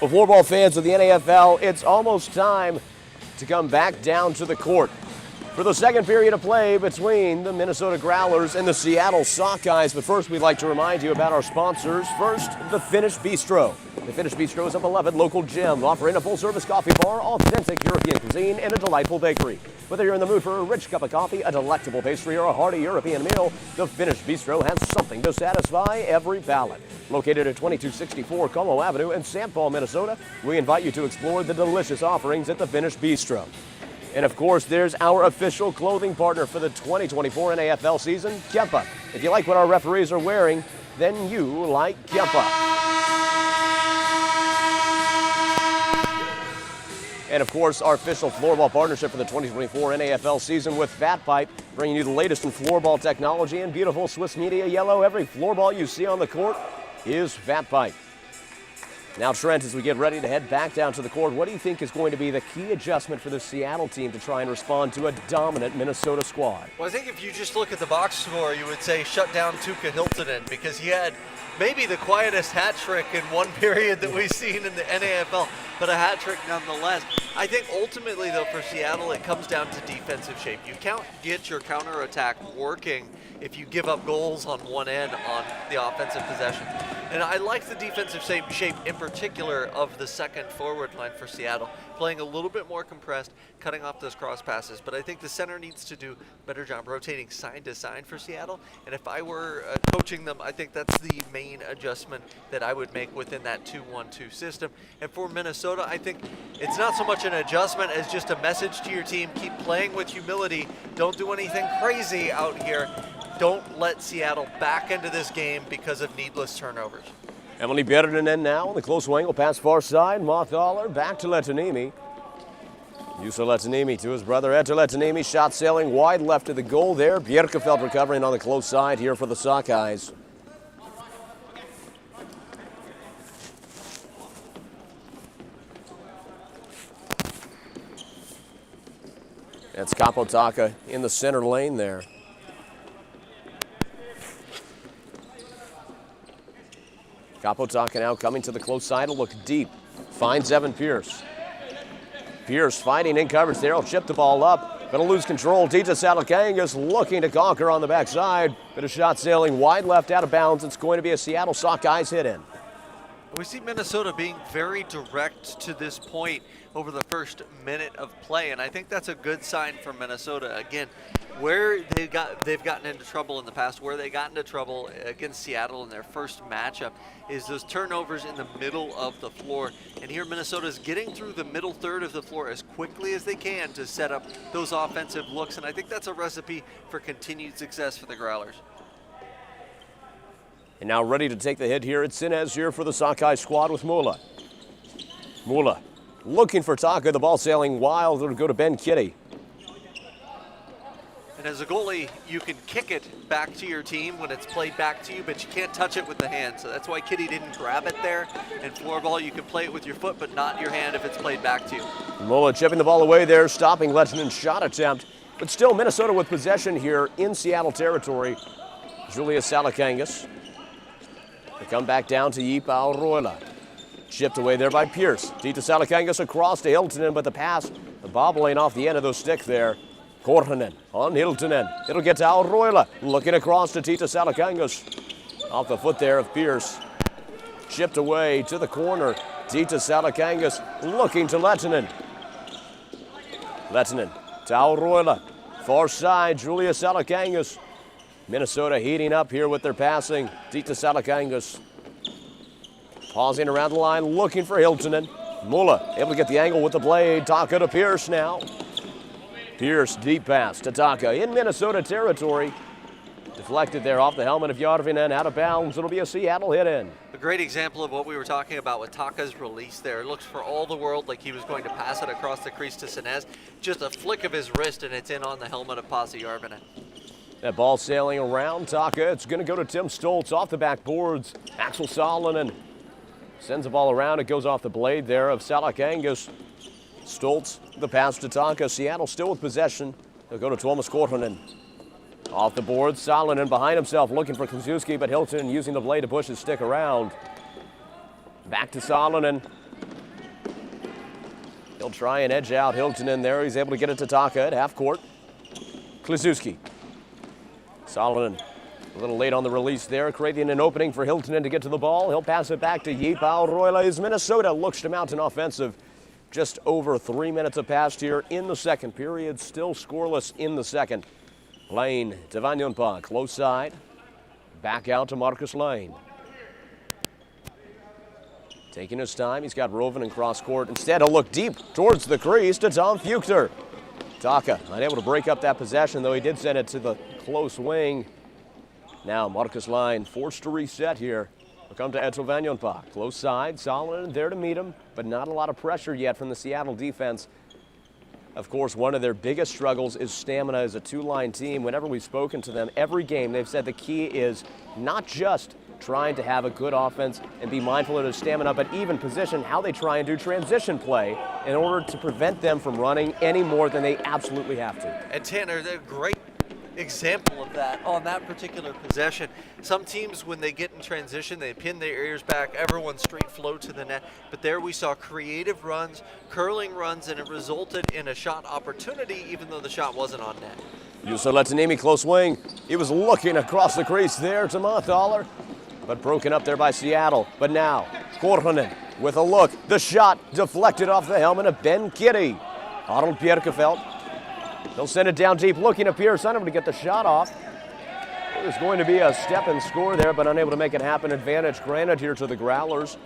S1: Well, floorball fans of the NAFL, it's almost time to come back down to the court for the second period of play between the Minnesota Growlers and the Seattle Sockeyes. But first, we'd like to remind you about our sponsors. First, the Finnish Bistro. The Finnish Bistro is a beloved local gem, offering a full-service coffee bar, authentic European cuisine, and a delightful bakery. Whether you're in the mood for a rich cup of coffee, a delectable pastry, or a hearty European meal, the Finnish Bistro has something to satisfy every palate. Located at 2264 Como Avenue in St. Paul, Minnesota, we invite you to explore the delicious offerings at the Finnish Bistro. And of course, there's our official clothing partner for the 2024 NAFL season, Kempa. If you like what our referees are wearing, then you like Kempa. And of course, our official floorball partnership for the 2024 NAFL season with Fat Pipe, bringing you the latest in floorball technology and beautiful Swiss media yellow. Every floorball you see on the court is Fat Pipe. Now, Trent, as we get ready to head back down to the court, what do you think is going to be the key adjustment for the Seattle team to try and respond to a dominant Minnesota squad?
S2: Well, I think if you just look at the box score, you would say shut down Tuukka Hiltunen, because he had maybe the quietest hat trick in one period that we've seen in the NAFL, but a hat trick nonetheless. I think ultimately, though, for Seattle, it comes down to defensive shape. You can't get your counterattack working if you give up goals on one end on the offensive possession. And I like the defensive shape in particular of the second forward line for Seattle, playing a little bit more compressed, cutting off those cross passes. But I think the center needs to do a better job rotating side to side for Seattle. And if I were coaching them, I think that's the main adjustment that I would make within that 2-1-2 system. And for Minnesota, I think it's not so much an adjustment as just a message to your team. Keep playing with humility. Don't do anything crazy out here. Don't let Seattle back into this game because of needless turnovers.
S1: Emily Bertinen now on the close angle pass far side. Mothaler back to Letanimi. Juuso Letanimi to his brother Eetu Letanimi. Shot sailing wide left to the goal there. Bjerkefeld recovering on the close side here for the Sockeyes. That's Kapotaka in the center lane there. Kapotaka now coming to the close side to look deep. Finds Evan Pierce. Pierce fighting in coverage there. He'll chip the ball up. Going to lose control. Tita Salakangas looking to conquer on the backside. But a shot sailing wide left out of bounds. It's going to be a Seattle Sockeyes hit in.
S2: We see Minnesota being very direct to this point over the first minute of play, and I think that's a good sign for Minnesota. Again, where they've gotten into trouble in the past, where they got into trouble against Seattle in their first matchup, is those turnovers in the middle of the floor. And here Minnesota is getting through the middle third of the floor as quickly as they can to set up those offensive looks, and I think that's a recipe for continued success for the Growlers.
S1: And now ready to take the hit here. It's Sinez here for the Sakai squad with Mula. Mula looking for Taka. The ball sailing wild. It'll go to Ben Kitty.
S2: And as a goalie, you can kick it back to your team when it's played back to you, but you can't touch it with the hand. So that's why Kitty didn't grab it there. In floorball, you can play it with your foot, but not your hand if it's played back to you.
S1: Mula chipping the ball away there, stopping Letinen's shot attempt. But still Minnesota with possession here in Seattle territory. Julius Salakangas. They come back down to Jipa Auroila. Chipped away there by Pierce. Tita Salakangas across to Hiltunen, but the pass, the bobbling off the end of those sticks there. Korhonen on Hiltunen. It'll get to Auroila. Looking across to Tita Salakangas. Off the foot there of Pierce. Chipped away to the corner. Tita Salakangas looking to Lehtinen. Lehtinen to Auroila. Far side, Julius Salakangas. Minnesota heating up here with their passing. Tita Salakangas pausing around the line, looking for Hiltunen. Mula able to get the angle with the blade. Taka to Pierce now. Pierce deep pass to Taka in Minnesota territory. Deflected there off the helmet of Järvinen, out of bounds. It'll be a Seattle hit in.
S2: A great example of what we were talking about with Taka's release there. It looks for all the world like he was going to pass it across the crease to Sinez. Just a flick of his wrist and it's in on the helmet of Pasi Järvinen.
S1: That ball sailing around Taka. It's going to go to Tim Stoltz off the backboards. Axel Salonen sends the ball around. It goes off the blade there of Salakangas. Stoltz, the pass to Taka. Seattle still with possession. They'll go to Tuomas Korhonen. Off the board, Salonen behind himself looking for Kozuski, but Hilton using the blade to push his stick around. Back to Salonen. He'll try and edge out Hilton in there. He's able to get it to Taka at half court. Kliszewski. Solomon a little late on the release there, creating an opening for Hilton to get to the ball. He'll pass it back to Yipao Royles. Minnesota looks to mount an offensive. Just over 3 minutes have passed here in the second period. Still scoreless in the second. Lane to Vanyonpa, close side. Back out to Marcus Lane. Taking his time, he's got Rovin in cross court. Instead, he'll look deep towards the crease to Tom Fuchter. Taka unable to break up that possession, though he did send it to the close wing. Now Marcus Lane forced to reset here. We'll come to Edsel Vanyonpa. Close side, Solomon there to meet him, but not a lot of pressure yet from the Seattle defense. Of course, one of their biggest struggles is stamina as a two-line team. Whenever we've spoken to them, every game they've said the key is not just trying to have a good offense and be mindful of their stamina, but even position how they try and do transition play in order to prevent them from running any more than they absolutely have to.
S2: And Tanner, they're a great example of that on that particular possession. Some teams, when they get in transition, they pin their ears back, everyone straight flow to the net. But there we saw creative runs, curling runs, and it resulted in a shot opportunity, even though the shot wasn't on net.
S1: Juuso Lehtiniemi, close wing. He was looking across the crease there to Mahthaler, but broken up there by Seattle. But now, Korhonen with a look. The shot deflected off the helmet of Ben Kitty. Arnold Bjerkefeld. He'll send it down deep, looking to Pierce, unable to get the shot off. It was going to be a step and score there, but unable to make it happen. Advantage granted here to the Growlers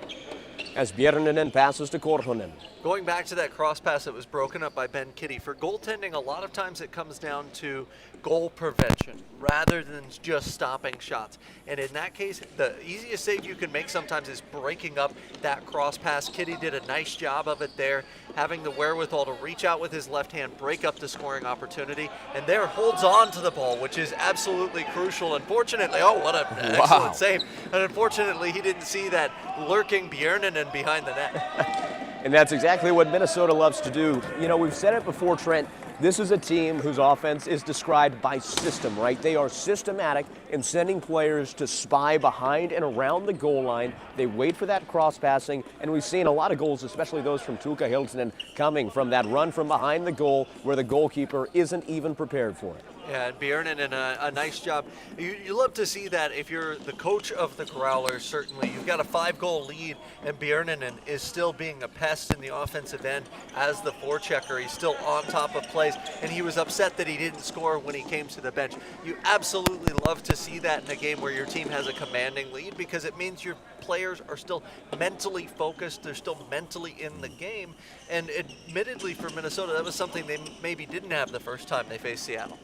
S1: as Björninen passes to Korhonen.
S2: Going back to that cross pass that was broken up by Ben Kitty, for goaltending, a lot of times it comes down to goal prevention rather than just stopping shots. And in that case, the easiest save you can make sometimes is breaking up that cross pass. Kitty did a nice job of it there, having the wherewithal to reach out with his left hand, break up the scoring opportunity, and there holds on to the ball, which is absolutely crucial. Unfortunately, oh, what an excellent save. And unfortunately, he didn't see that lurking Björninen behind the net.
S1: And that's exactly what Minnesota loves to do. You know, we've said it before, Trent. This is a team whose offense is described by system, right? They are systematic in sending players to spy behind and around the goal line. They wait for that cross passing, and we've seen a lot of goals, especially those from Tuukka Hiltunen, coming from that run from behind the goal where the goalkeeper isn't even prepared for it.
S2: Yeah, and Björninen, a nice job. You love to see that if you're the coach of the Growlers, certainly. You've got a 5-goal lead, and Björninen is still being a pest in the offensive end as the forechecker. He's still on top of plays, and he was upset that he didn't score when he came to the bench. You absolutely love to see that in a game where your team has a commanding lead, because it means your players are still mentally focused. They're still mentally in the game. And admittedly for Minnesota, that was something they maybe didn't have the first time they faced Seattle.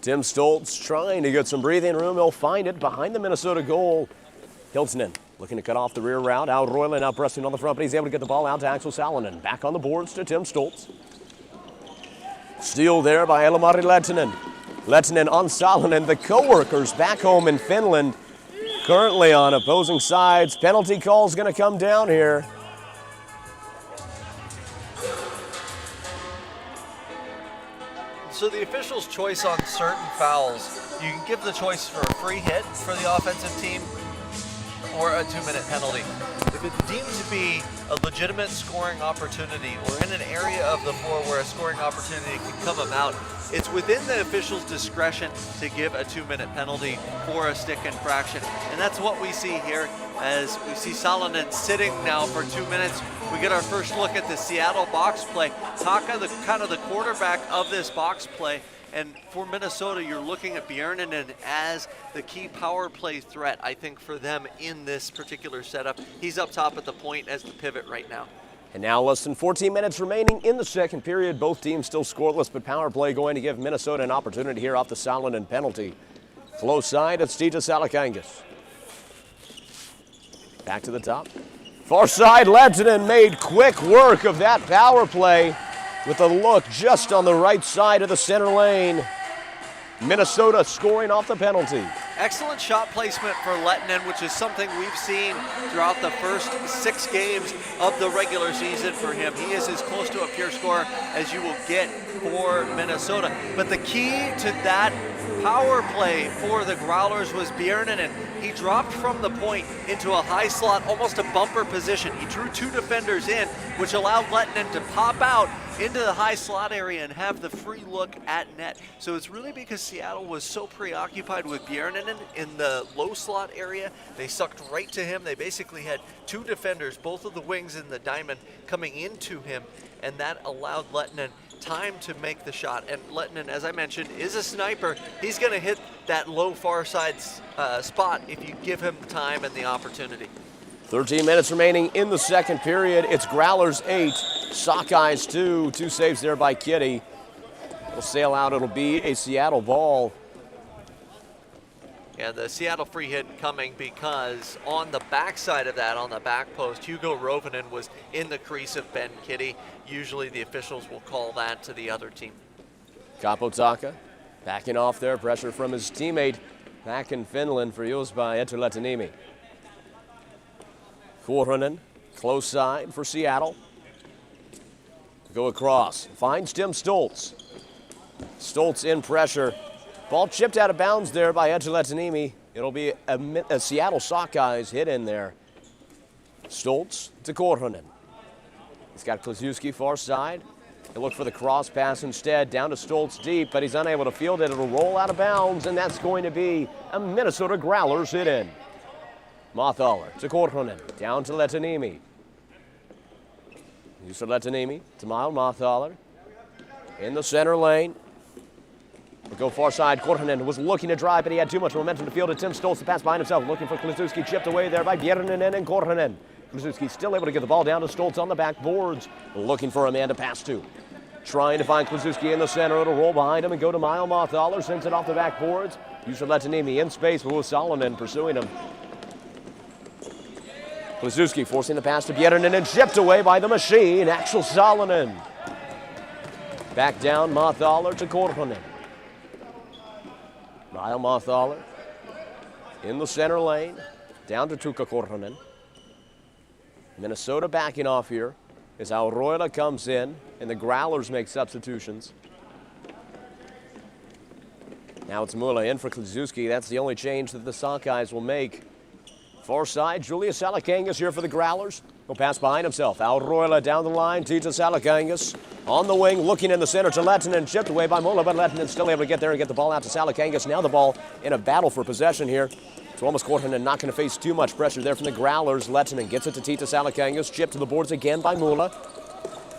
S1: Tim Stoltz trying to get some breathing room. He'll find it behind the Minnesota goal. Hiltunen looking to cut off the rear route. Al Royland now pressing on the front, but he's able to get the ball out to Axel Salonen. Back on the boards to Tim Stoltz. Steal there by Elimari Lehtinen. Lehtinen on Salonen. The co-workers back home in Finland currently on opposing sides. Penalty call's going to come down here.
S2: So the official's choice on certain fouls, you can give the choice for a free hit for the offensive team or a 2-minute penalty. If it's deemed to be a legitimate scoring opportunity or in an area of the floor where a scoring opportunity can come about, it's within the official's discretion to give a 2-minute penalty for a stick infraction. And that's what we see here as we see Salonen sitting now for 2 minutes. We get our first look at the Seattle box play. Taka, the kind of the quarterback of this box play. And for Minnesota, you're looking at Björninen as the key power play threat, I think, for them in this particular setup. He's up top at the point as the pivot right now.
S1: And now less than 14 minutes remaining in the second period. Both teams still scoreless, but power play going to give Minnesota an opportunity here off the Salonen penalty. Close side, it's Tiitas Salakangis. Back to the top. Far side, Lehtinen made quick work of that power play with a look just on the right side of the center lane. Minnesota scoring off the penalty.
S2: Excellent shot placement for Lehtinen, which is something we've seen throughout the first 6 games of the regular season for him. He is as close to a pure scorer as you will get for Minnesota. But the key to that power play for the Growlers was Björninen. He dropped from the point into a high slot, almost a bumper position. He drew 2 defenders in, which allowed Lehtinen to pop out into the high slot area and have the free look at net. So it's really because Seattle was so preoccupied with Björninen in the low slot area. They sucked right to him. They basically had 2 defenders, both of the wings and the diamond, coming into him, and that allowed Lehtinen time to make the shot. And Lehtinen, as I mentioned, is a sniper. He's going to hit that low far side spot if you give him the time and the opportunity.
S1: 13 minutes remaining in the second period. It's Growlers 8, Sockeyes 2. 2 saves there by Kitty. It'll sail out. It'll be a Seattle ball.
S2: Yeah, the Seattle free hit coming because on the backside of that, on the back post, Hugo Rovinen was in the crease of Ben Kitty. Usually the officials will call that to the other team.
S1: Kapotaka backing off there. Pressure from his teammate back in Finland for use by Eetu Lehtinen. Korhonen, close side for Seattle. Go across, finds Tim Stoltz. Stoltz in pressure. Ball chipped out of bounds there by Eetu Lehtinen. It'll be a Seattle Sockeyes hit in there. Stoltz to Korhonen. He's got Kluszewski far side. He'll look for the cross pass instead, down to Stoltz deep, but he's unable to field it. It'll roll out of bounds, and that's going to be a Minnesota Growlers hit in. Mothaler to Korhonen, down to Lehtinen. Juuso Lehtinen to Miles Mothaler. In the center lane. We'll go far side. Korhonen was looking to drive, but he had too much momentum to field it. Tim Stoltz to pass behind himself, looking for Kluszewski, chipped away there by Björninen and Korhonen. Kluszewski still able to get the ball down to Stoltz on the backboards, looking for a man to pass to. Trying to find Kluszewski in the center. It'll roll behind him and go to Miles Mothaler. Sends it off the backboards. Juuso Lehtinen in space, but with Salonen pursuing him. Kluszewski forcing the pass to Björninen and chipped away by the machine, Axel Salonen. Back down, Mothaler to Korhonen. Miles Mothaler in the center lane, down to Tuukka Korhonen. Minnesota backing off here as Auroila comes in and the Growlers make substitutions. Now it's Mula in for Kluszewski. That's the only change that the Sockeyes will make. Far side, Julius Salakangas here for the Growlers. He'll pass behind himself. Auroila down the line, Tita Salakangas. On the wing, looking in the center to Lehtinen, chipped away by Mula, but Lehtinen still able to get there and get the ball out to Salakangas. Now the ball in a battle for possession here. Tuomas Korhonen not going to face too much pressure there from the Growlers. Lehtinen gets it to Tita Salakangas, chipped to the boards again by Mula.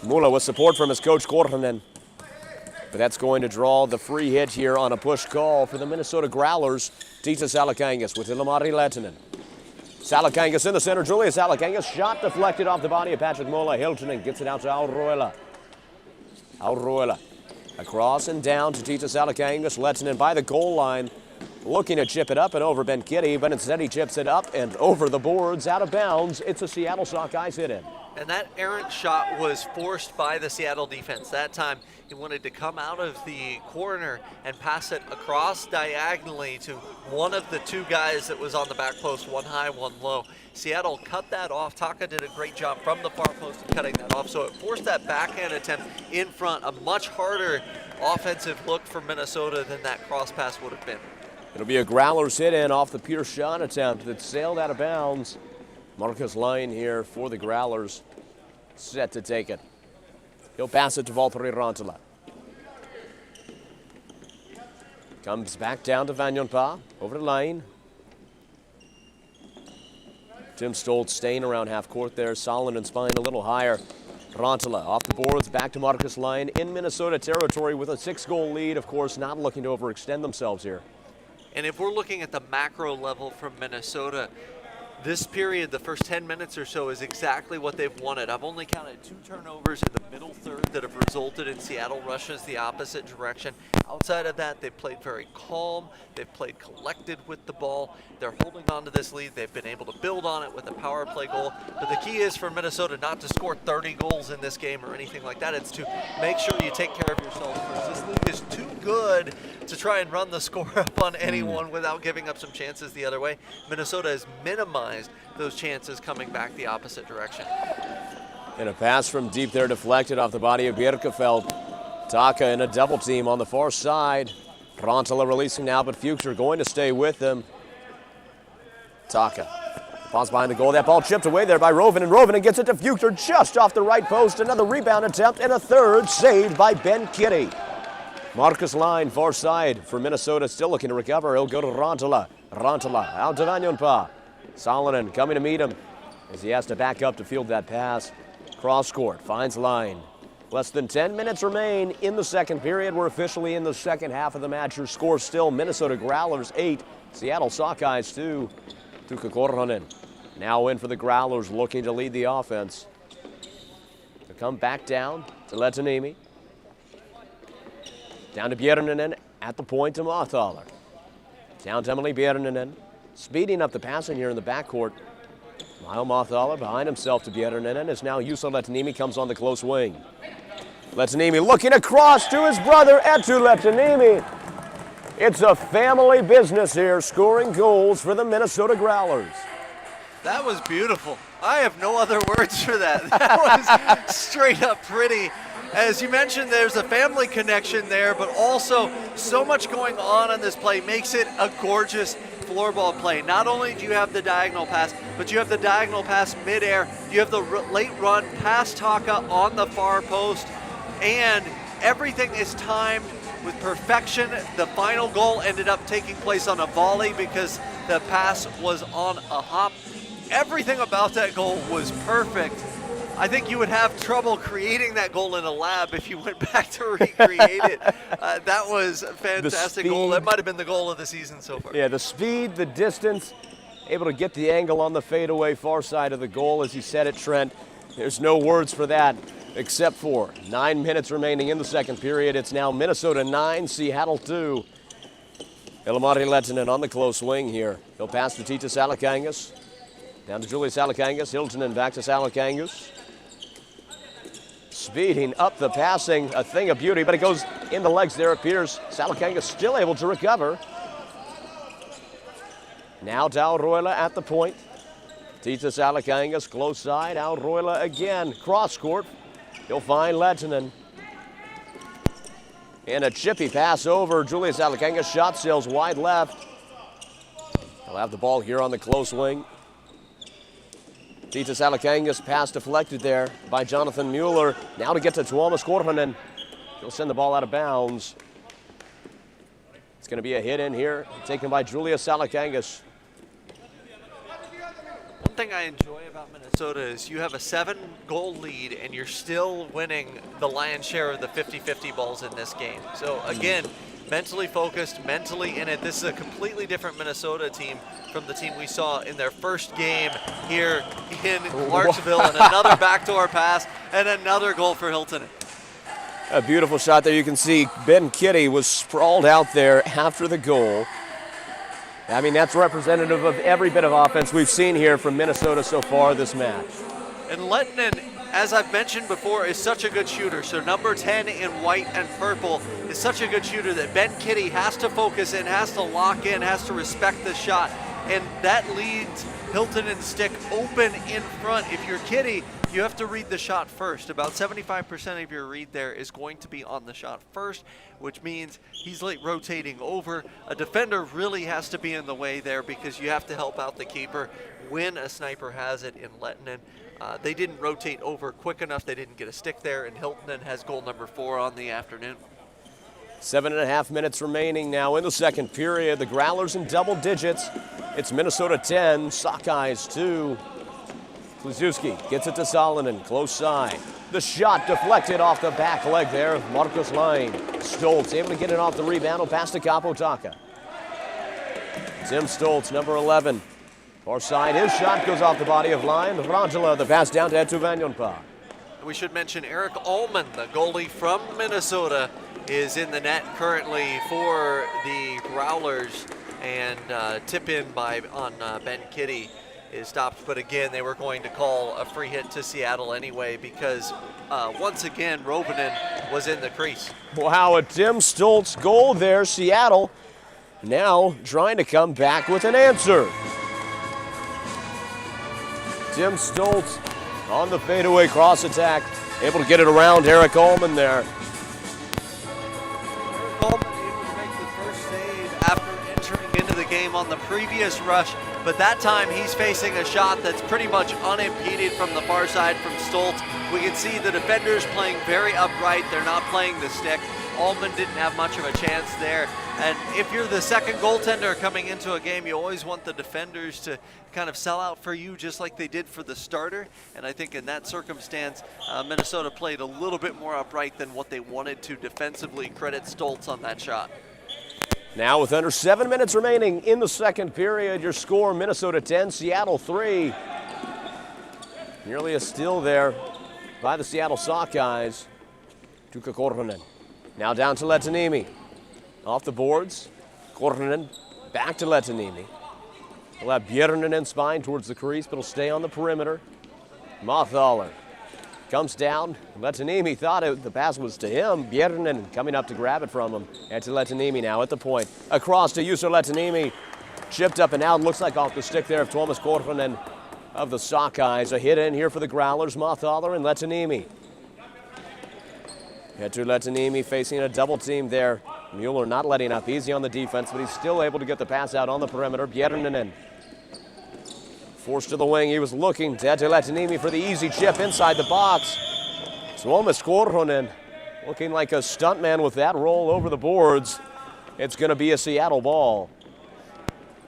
S1: Mula with support from his coach Korhonen. But that's going to draw the free hit here on a push call for the Minnesota Growlers. Tita Salakangas with Ilmari Lehtinen. Salakangas in the center. Julius Salakangas shot deflected off the body of Patrick Mula. Hiltonen gets it out to Auroila. Auroila across and down to Tita Salakangas. Lehtinen by the goal line. Looking to chip it up and over Ben Kitty, but instead he chips it up and over the boards, out of bounds. It's a Seattle Sockeyes hit in.
S2: And that errant shot was forced by the Seattle defense. That time he wanted to come out of the corner and pass it across diagonally to one of the 2 guys that was on the back post, one high, one low. Seattle cut that off. Taka did a great job from the far post of cutting that off, so it forced that backhand attempt in front. A much harder offensive look for Minnesota than that cross pass would have been.
S1: It'll be a Growlers hit in off the pure shot attempt that sailed out of bounds. Marcus Lane here for the Growlers, set to take it. He'll pass it to Valtteri Rantala. Comes back down to Vanjonpa, over to Lane. Tim Stoltz staying around half court there. Salonen spine a little higher. Rantala off the boards, back to Marcus Lane in Minnesota territory with a 6-goal lead. Of course, not looking to overextend themselves here.
S2: And if we're looking at the macro level from Minnesota, This period, the first 10 minutes or so, is exactly what they've wanted. I've only counted 2 turnovers in the middle third that have resulted in Seattle rushes the opposite direction. Outside of that, they've played very calm. They've played collected with the ball. They're holding on to this lead. They've been able to build on it with a power play goal. But the key is for Minnesota not to score 30 goals in this game or anything like that. It's to make sure you take care of yourself first. This league is too good to try and run the score up on anyone without giving up some chances the other way. Minnesota has minimized those chances coming back the opposite direction.
S1: And a pass from deep there deflected off the body of Bjerkefeld. Taka in a double team on the far side. Rantala releasing now, but Fuchs going to stay with them. Taka. Pass behind the goal. That ball chipped away there by Rovinen, and Rovinen gets it to Fuchs just off the right post. Another rebound attempt and a third saved by Ben Kitty. Marcus Line, far side for Minnesota, still looking to recover. He'll go to Rantala. Rantala out to Vanjonpa. Salonen coming to meet him as he has to back up to field that pass. Cross court, finds Line. Less than 10 minutes remain in the second period. We're officially in the second half of the match. Your score still Minnesota Growlers 8, Seattle Sockeyes 2. Tuukka Korhonen now in for the Growlers, looking to lead the offense. To come back down to Lehtiniemi. Down to Björninen at the point to Marthaler. Down to Emily Björninen. Speeding up the passing here in the backcourt. Mile Marthaler behind himself to Björninen as now Juuso Lehtiniemi comes on the close wing. Lehtiniemi looking across to his brother Eetu Lehtiniemi. It's a family business here, scoring goals for the Minnesota Growlers.
S2: That was beautiful. I have no other words for that. That was straight up pretty. As you mentioned, there's a family connection there, but also so much going on this play makes it a gorgeous floorball play. Not only do you have the diagonal pass, but you have the diagonal pass midair. You have the late run past Taka on the far post, and everything is timed with perfection. The final goal ended up taking place on a volley because the pass was on a hop. Everything about that goal was perfect. I think you would have trouble creating that goal in a lab if you went back to recreate it. That was a fantastic goal. That might have been the goal of the season so far.
S1: Yeah, the speed, the distance, able to get the angle on the fadeaway far side of the goal, as you said it, Trent. There's no words for that except for 9 minutes remaining in the second period. It's now Minnesota 9, Seattle 2. Ilmari Lehtinen on the close wing here. He'll pass to Tita Salakangas. Down to Julius Salakangas. Hiltonen back to Salakangas. Speeding up the passing, a thing of beauty, but it goes in the legs there, it appears. Salakangas still able to recover. Now to Auroila at the point. Tita Salakangas, close side. Auroila again, cross court. He'll find Lehtinen. And a chippy pass over. Julius Salakangas, shot sails wide left. He'll have the ball here on the close wing. Tita Salakangas, pass deflected there by Jonathan Mueller. Now to get to Tuomas Korhonen. He'll send the ball out of bounds. It's going to be a hit in here, taken by Julius Salakangas.
S2: One thing I enjoy about Minnesota is you have a 7-goal lead and you're still winning the lion's share of the 50-50 balls in this game. So again, mentally focused, mentally in it. This is a completely different Minnesota team from the team we saw in their first game here in Clarksville. And another backdoor pass and another goal for Hiltonen.
S1: A beautiful shot there. You can see Ben Kitty was sprawled out there after the goal. I mean, that's representative of every bit of offense we've seen here from Minnesota so far this match.
S2: And Lehtinen, as I've mentioned before, is such a good shooter. So number 10 in white and purple is such a good shooter that Ben Kitty has to focus in, has to lock in, has to respect the shot. And that leads Hiltonen's stick open in front. If you're Kitty, you have to read the shot first. About 75% of your read there is going to be on the shot first, which means he's like rotating over. A defender really has to be in the way there because you have to help out the keeper when a sniper has it in Lehtinen. They didn't rotate over quick enough. They didn't get a stick there, and Hiltonen has goal number 4 on the afternoon.
S1: 7.5 minutes remaining now in the second period. The Growlers in double digits. It's Minnesota 10, Sockeyes 2. Kluszewski gets it to Salonen, close side. The shot deflected off the back leg there of Marcus Line. Stoltz able to get it off the rebound. He'll pass to Capo Taka. Tim Stoltz, number 11. Far side, his shot goes off the body of line. Rantala, the pass down to Etu Vanjonpa.
S2: We should mention Eric Allman, the goalie from Minnesota, is in the net currently for the Growlers, and tip in on Ben Kitty is stopped. But again, they were going to call a free hit to Seattle anyway because once again, Rovinen was in the crease.
S1: Wow, a Tim Stoltz goal there. Seattle now trying to come back with an answer. Tim Stoltz on the fadeaway cross attack, able to get it around Eric Allman there.
S2: Allman able to make the first save after entering into the game on the previous rush, but that time he's facing a shot that's pretty much unimpeded from the far side from Stoltz. We can see the defenders playing very upright. They're not playing the stick. Allman didn't have much of a chance there. And if you're the second goaltender coming into a game, you always want the defenders to kind of sell out for you just like they did for the starter. And I think in that circumstance, Minnesota played a little bit more upright than what they wanted to defensively. Credit Stoltz on that shot.
S1: Now with under 7 minutes remaining in the second period, your score, Minnesota 10, Seattle 3. Nearly a steal there by the Seattle Sockeyes. Tuukka Korhonen. Now down to Letanimi. Off the boards, Korhonen back to Letanimi. He'll have Björnen spine towards the crease, but he'll stay on the perimeter. Mothaler comes down. Letanimi thought the pass was to him. Björnen coming up to grab it from him. And to Letanimi now at the point. Across to Juuso Letanimi. Chipped up and out. Looks like off the stick there of Tuomas Korhonen of the Sockeyes. A hit in here for the Growlers. Mothaler and Letanimi. Etu Letanimi facing a double team there. Mueller not letting up, easy on the defense, but he's still able to get the pass out on the perimeter. Björnen forced to the wing. He was looking to Etu Letanimi for the easy chip inside the box. Tuomas Korhonen looking like a stuntman with that roll over the boards. It's going to be a Seattle ball.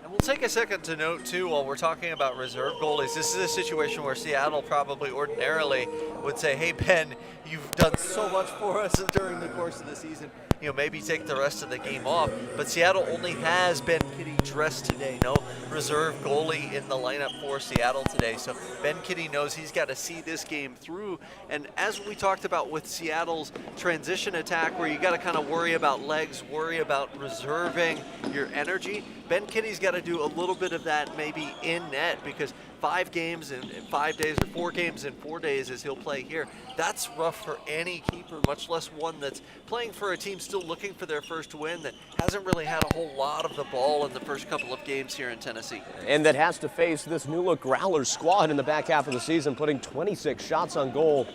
S2: And we'll take a second to note, too, while we're talking about reserve goalies, this is a situation where Seattle probably ordinarily would say, hey, Ben, you've done so much for us during the course of the season. You know, maybe take the rest of the game off. But Seattle only has Ben Kitty dressed today. No reserve goalie in the lineup for Seattle today. So Ben Kitty knows he's got to see this game through. And as we talked about with Seattle's transition attack, where you got to kind of worry about legs, worry about reserving your energy, Ben Kitty's got to do a little bit of that maybe in net, because 5 games in 5 days, or 4 games in 4 days as he'll play here, that's rough for any keeper, much less one that's playing for a team still looking for their first win that hasn't really had a whole lot of the ball in the first couple of games here in Tennessee.
S1: And that has to face this new look Growlers squad in the back half of the season, putting 26 shots on goal.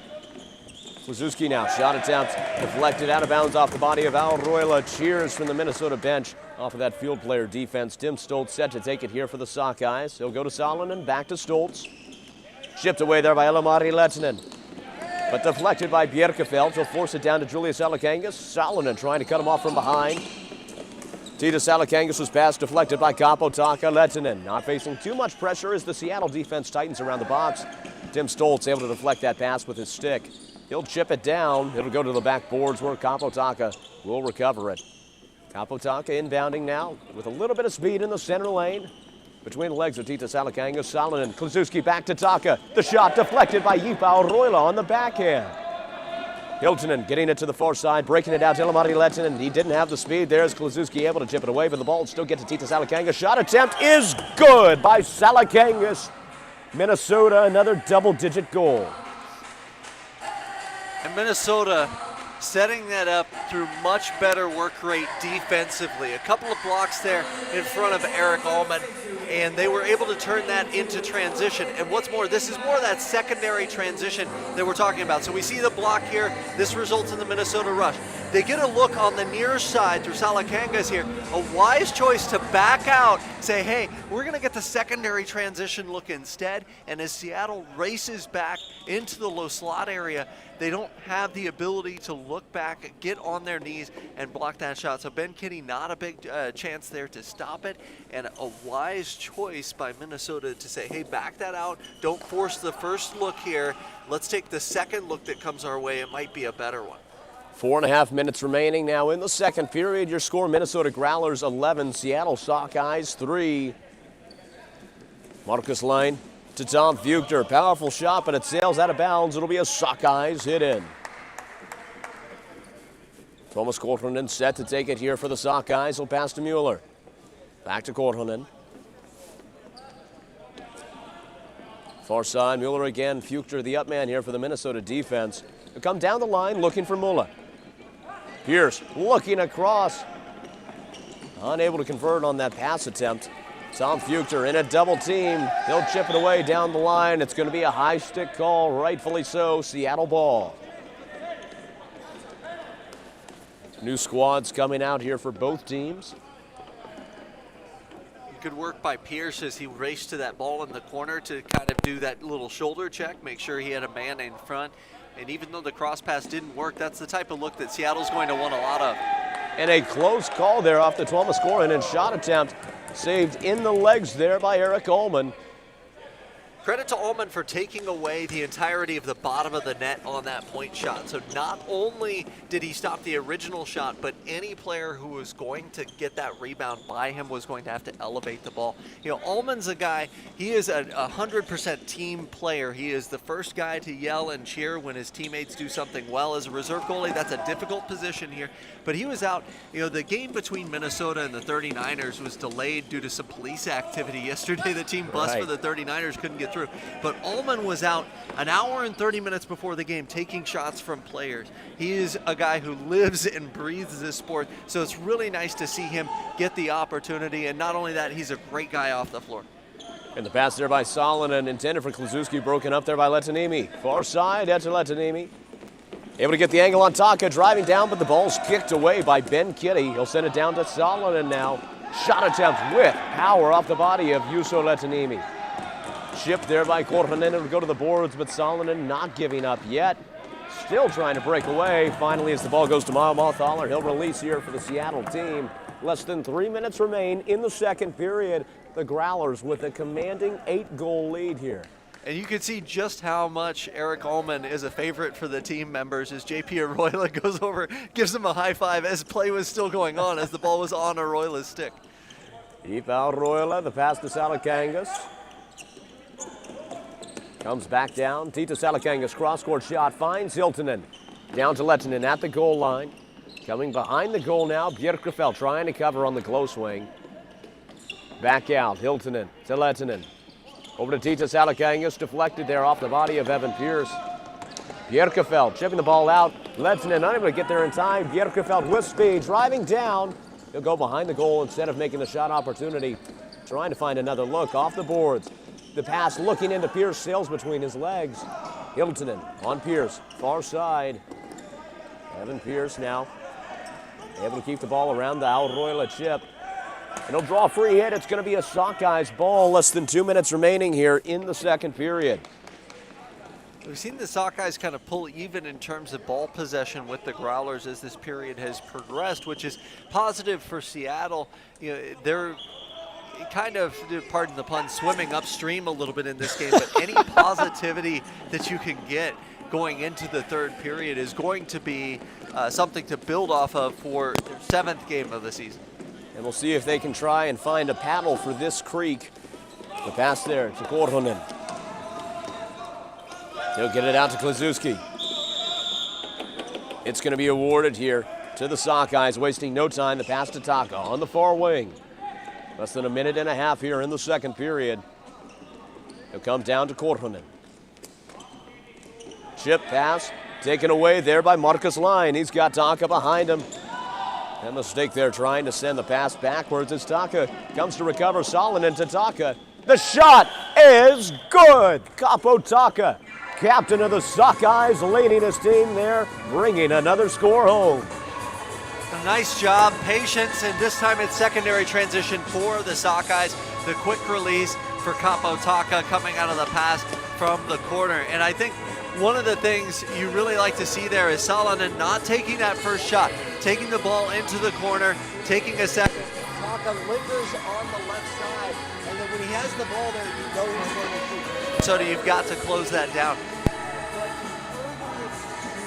S1: Slazewski now, shot attempt deflected out of bounds off the body of Al Royla. Cheers from the Minnesota bench off of that field player defense. Tim Stoltz set to take it here for the Sockeyes. He'll go to Salonen, back to Stoltz. Shipped away there by Elamari Lehtinen, but deflected by Bjerkefeld. He'll force it down to Julius Alakangas. Salonen trying to cut him off from behind. Titus Alakangas was passed, deflected by Kapotaka. Lehtinen not facing too much pressure as the Seattle defense tightens around the box. Tim Stoltz able to deflect that pass with his stick. He'll chip it down. It'll go to the back boards where Kapotaka will recover it. Kapotaka inbounding now with a little bit of speed in the center lane. Between the legs of Titus Alakangas. Salonen, Klaszewski back to Taka. The shot deflected by Jipao Roila on the backhand. Hiltonen getting it to the far side, breaking it out to Elamari Lehtinen. He didn't have the speed. There's Klaszewski able to chip it away, but the ball will still get to Titus Alakangas. Shot attempt is good by Salakangas. Minnesota, another double-digit goal.
S2: And Minnesota setting that up through much better work rate defensively. A couple of blocks there in front of Eric Allman, and they were able to turn that into transition. And what's more, this is more of that secondary transition that we're talking about. So we see the block here. This results in the Minnesota rush. They get a look on the near side through Salakangas here. A wise choice to back out, say, hey, we're going to get the secondary transition look instead. And as Seattle races back into the low slot area, they don't have the ability to look back, get on their knees, and block that shot. So Ben Kitty, not a big chance there to stop it. And a wise choice by Minnesota to say, hey, back that out. Don't force the first look here. Let's take the second look that comes our way. It might be a better one.
S1: 4.5 minutes remaining now in the second period. Your score, Minnesota Growlers 11, Seattle Sockeyes 3. Marcus Line to Tom Fuchter. Powerful shot, but it sails out of bounds. It'll be a Sockeyes hit in. Thomas Korhonen set to take it here for the Sockeyes. He'll pass to Mueller. Back to Korhonen. Far side, Mueller again. Fuchter, the up man here for the Minnesota defense. He'll come down the line looking for Mueller. Pierce looking across. Unable to convert on that pass attempt. Tom Fuchter in a double team. He'll chip it away down the line. It's going to be a high stick call, rightfully so. Seattle ball. New squads coming out here for both teams.
S2: Good work by Pierce as he raced to that ball in the corner to kind of do that little shoulder check, make sure he had a man in front. And even though the cross pass didn't work, that's the type of look that Seattle's going to want a lot of.
S1: And a close call there off the Thomas Korhonen shot attempt. Saved in the legs there by Eric Ullman.
S2: Credit to Ullman for taking away the entirety of the bottom of the net on that point shot. So not only did he stop the original shot, but any player who was going to get that rebound by him was going to have to elevate the ball. You know, Ullman's a guy, he is a 100% team player. He is the first guy to yell and cheer when his teammates do something well. As a reserve goalie, that's a difficult position here. But he was out, you know, the game between Minnesota and the 39ers was delayed due to some police activity yesterday. The team bus for the 39ers couldn't get through. But Ullman was out an hour and 30 minutes before the game taking shots from players. He is a guy who lives and breathes this sport, so it's really nice to see him get the opportunity. And not only that, he's a great guy off the floor.
S1: And the pass there by Salonen, intended for Kluszewski, broken up there by Letanimi. Far side, Etta Letanimi. Able to get the angle on Taka, driving down, but the ball's kicked away by Ben Kitty. He'll send it down to Salonen now. Shot attempt with power off the body of Juuso Letanimi. Chipped there by Korhonen. It'll go to the boards, but Salonen not giving up yet. Still trying to break away. Finally, as the ball goes to Mothaler, he'll release here for the Seattle team. Less than 3 minutes remain in the second period. The Growlers with a commanding 8-goal lead here.
S2: And you can see just how much Eric Ullman is a favorite for the team members as JP Arroyo goes over, gives him a high five as play was still going on, as the ball was on Arroyo's stick.
S1: Ipa Arroyo, the pass to Salakangas. Comes back down. Tito Salakangas, cross-court shot, finds Hiltunen. Down to Lehtinen at the goal line. Coming behind the goal now, Björkefeld trying to cover on the close wing. Back out, Hiltunen to Lehtinen. Over to Tito Salakangas, deflected there off the body of Evan Pierce. Björkefeld chipping the ball out. Lehtinen unable to get there in time. Björkefeld with speed, driving down. He'll go behind the goal instead of making the shot opportunity. Trying to find another look off the boards. The pass looking into Pierce, sails between his legs. Hiltunen on Pierce, far side. Evan Pierce now able to keep the ball around the Arroyo chip. And he'll draw a free hit. It's going to be a Sockeyes ball. Less than 2 minutes remaining here in the second period.
S2: We've seen the Sockeyes kind of pull even in terms of ball possession with the Growlers as this period has progressed, which is positive for Seattle. You know, they're kind of, pardon the pun, swimming upstream a little bit in this game, but any positivity that you can get going into the third period is going to be something to build off of for their 7th game of the season.
S1: And we'll see if they can try and find a paddle for this creek. The pass there to Korhonen. He'll get it out to Kluszewski. It's going to be awarded here to the Sockeyes, wasting no time. The pass to Taka on the far wing. Less than a minute and a half here in the second period. He'll come down to Korhonen. Chip pass taken away there by Marcus Line. He's got Taka behind him. A mistake there trying to send the pass backwards as Taka comes to recover. Salonen to Taka. The shot is good. Capo Taka, captain of the Sockeyes, leading his team there, bringing another score home.
S2: A nice job, patience, and this time it's secondary transition for the Sockeyes. The quick release for Capo Taka coming out of the pass from the corner. And I think one of the things you really like to see there is Salonen not taking that first shot, taking the ball into the corner, taking a second. Taka lingers on the left side, and then when he has the ball there, you know he's going to shoot. So you've got to close that down. But you further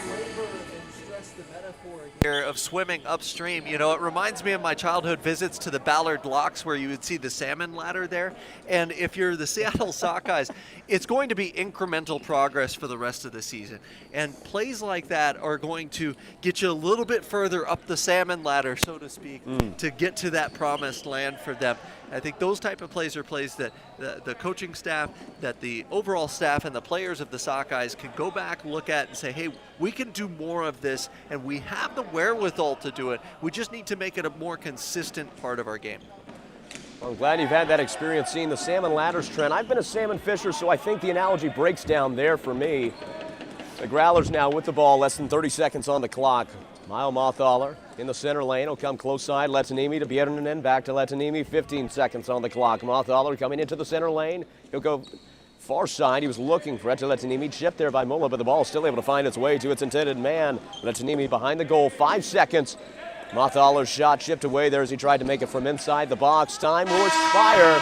S2: belabor and stress the benefit metaphor here of swimming upstream. You know, it reminds me of my childhood visits to the Ballard Locks where you would see the salmon ladder there. And if you're the Seattle Sockeyes, it's going to be incremental progress for the rest of the season. And plays like that are going to get you a little bit further up the salmon ladder, so to speak, to get to that promised land for them. I think those type of plays are plays that the coaching staff, that the overall staff and the players of the Sockeyes can go back, look at and say, hey, we can do more of this and we have the wherewithal to do it. We just need to make it a more consistent part of our game.
S1: Well, I'm glad you've had that experience seeing the salmon ladders, Trent. I've been a salmon fisher, so I think the analogy breaks down there for me. The Growlers now with the ball, less than 30 seconds on the clock. Mile Mothaler in the center lane. He'll come close side. Letanimi to Bierinen. Back to Letanimi. 15 seconds on the clock. Mothaler coming into the center lane. He'll go far side. He was looking for it to Letanimi. Chipped there by Mulla, but the ball is still able to find its way to its intended man. Letanimi behind the goal. 5 seconds. Mothaler's shot chipped away there as he tried to make it from inside the box. Time will expire.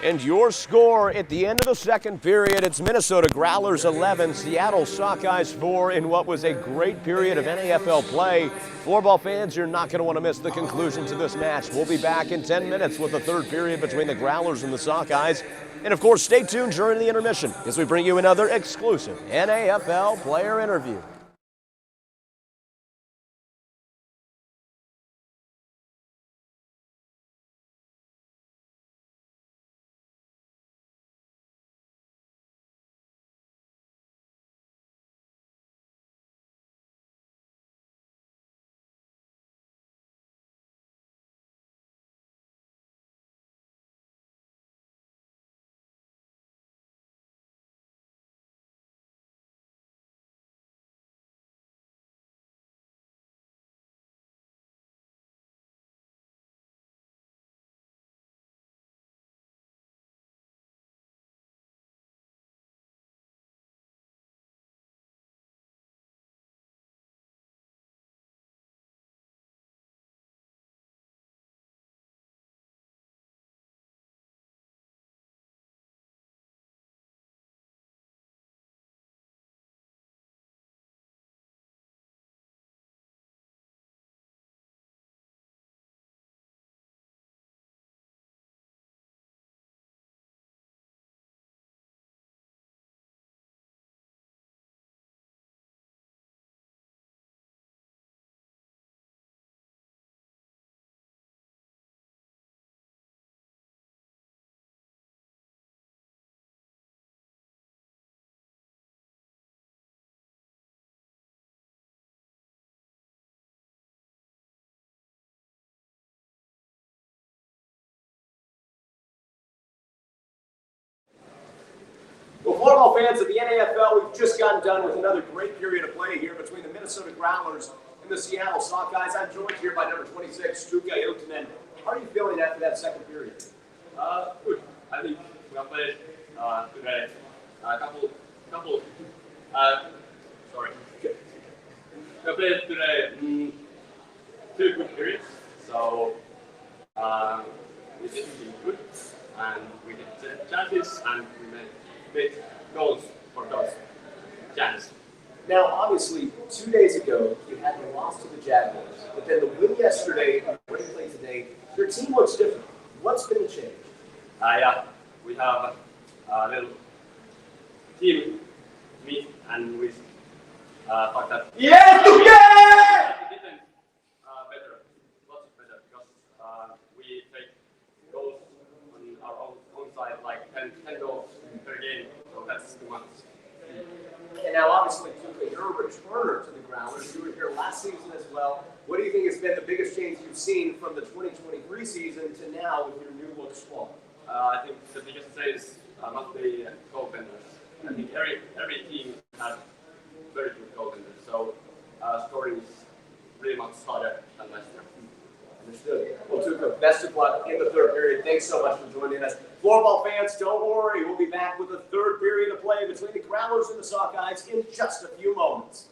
S1: And your score at the end of the second period, it's Minnesota Growlers 11, Seattle Sockeyes 4 in what was a great period of NAFL play. Floorball fans, you're not going to want to miss the conclusion to this match. We'll be back in 10 minutes with the third period between the Growlers and the Sockeyes. And of course, stay tuned during the intermission as we bring you another exclusive NAFL player interview. Well, Floorball fans of the NAFL, we've just gotten done with another great period of play here between the Minnesota Growlers and the Seattle Sockeyes. I'm joined here by number 26, Tuukka Iltinen. How are you feeling after that second period?
S6: Good. I think we have played today we have played today 2 good periods, so we did good, and we get chances, and we made goals for those chances.
S1: Now, obviously, 2 days ago, you had the loss to the Jaguars, but then the win yesterday and the great play today, your team looks different. What's been the change?
S6: Yeah, we have a little team meet, and we thought that we didn't better, lots better, because we take goals on our own side, like 10 goals per game, so that's too much.
S1: And now, obviously, Tuukka, you're a returner to the Growlers. You were here last season as well. What do you think has been the biggest change you've seen from the 2023 season to now with your new look squad?
S6: I think the biggest change must be goaltenders. I think every team has very good goaltenders, so scoring is really much harder than last year.
S1: Understood. Well, Tuukka, best of luck in the third period. Thanks so much for joining us. Floorball fans, don't worry. We'll be back with the third period of play between the Growlers and the Sockeyes in just a few moments.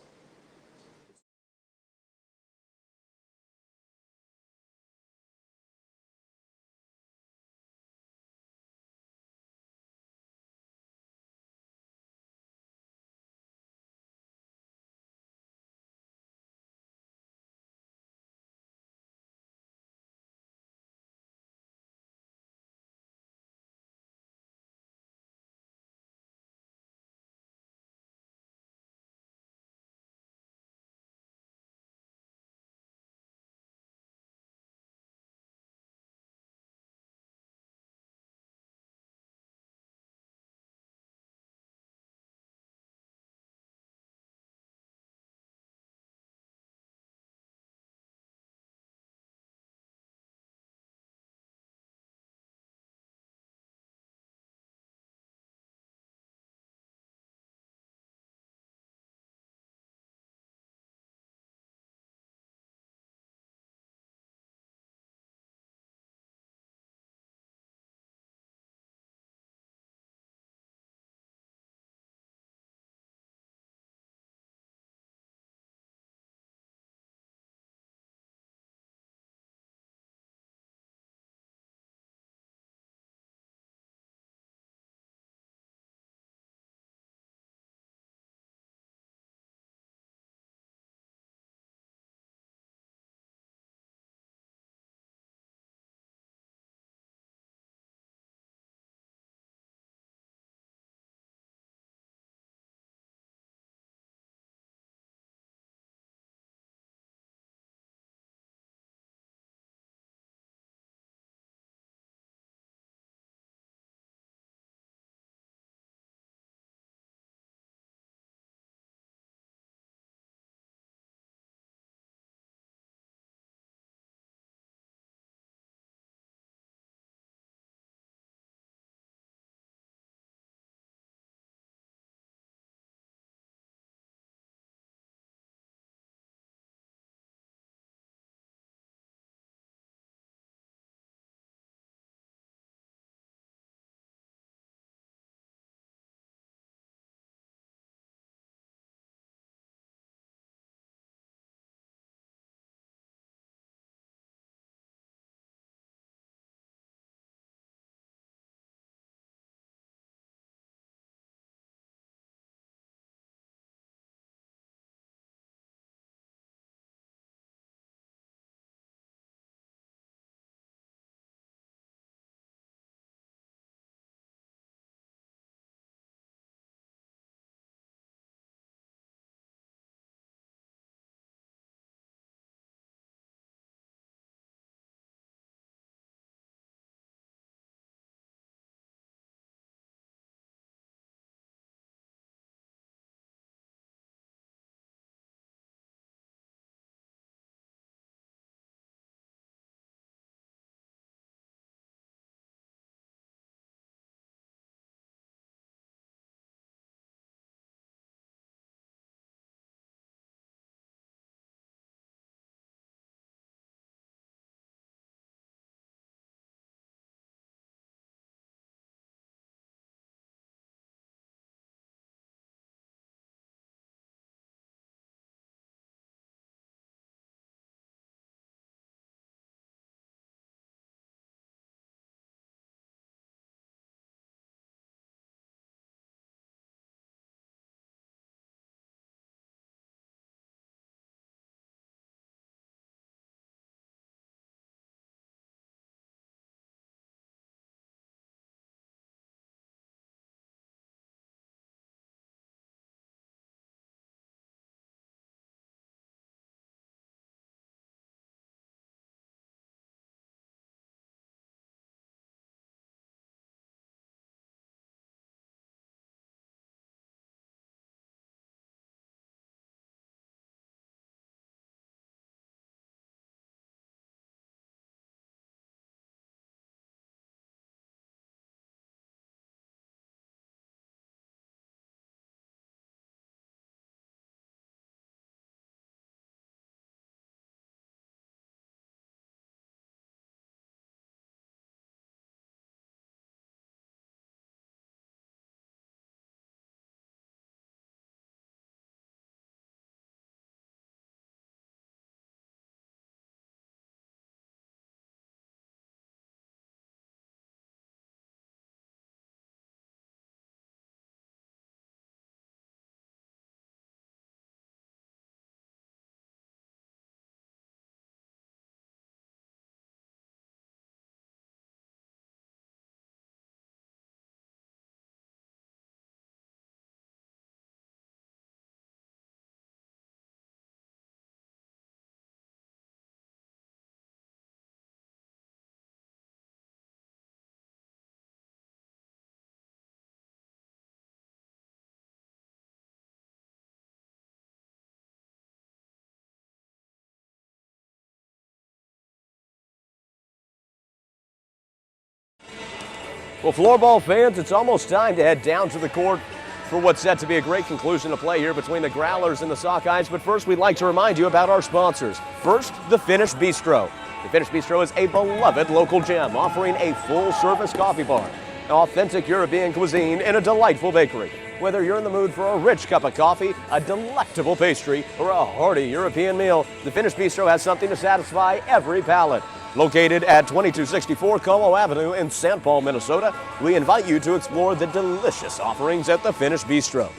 S1: Well, Floorball fans, it's almost time to head down to the court for what's set to be a great conclusion of play here between the Growlers and the Sockeyes. But first, we'd like to remind you about our sponsors. First, the Finnish Bistro. The Finnish Bistro is a beloved local gem, offering a full-service coffee bar, authentic European cuisine, and a delightful bakery. Whether you're in the mood for a rich cup of coffee, a delectable pastry, or a hearty European meal, the Finnish Bistro has something to satisfy every palate. Located at 2264 Como Avenue in St. Paul, Minnesota, we invite you to explore the delicious offerings at the Finnish Bistro.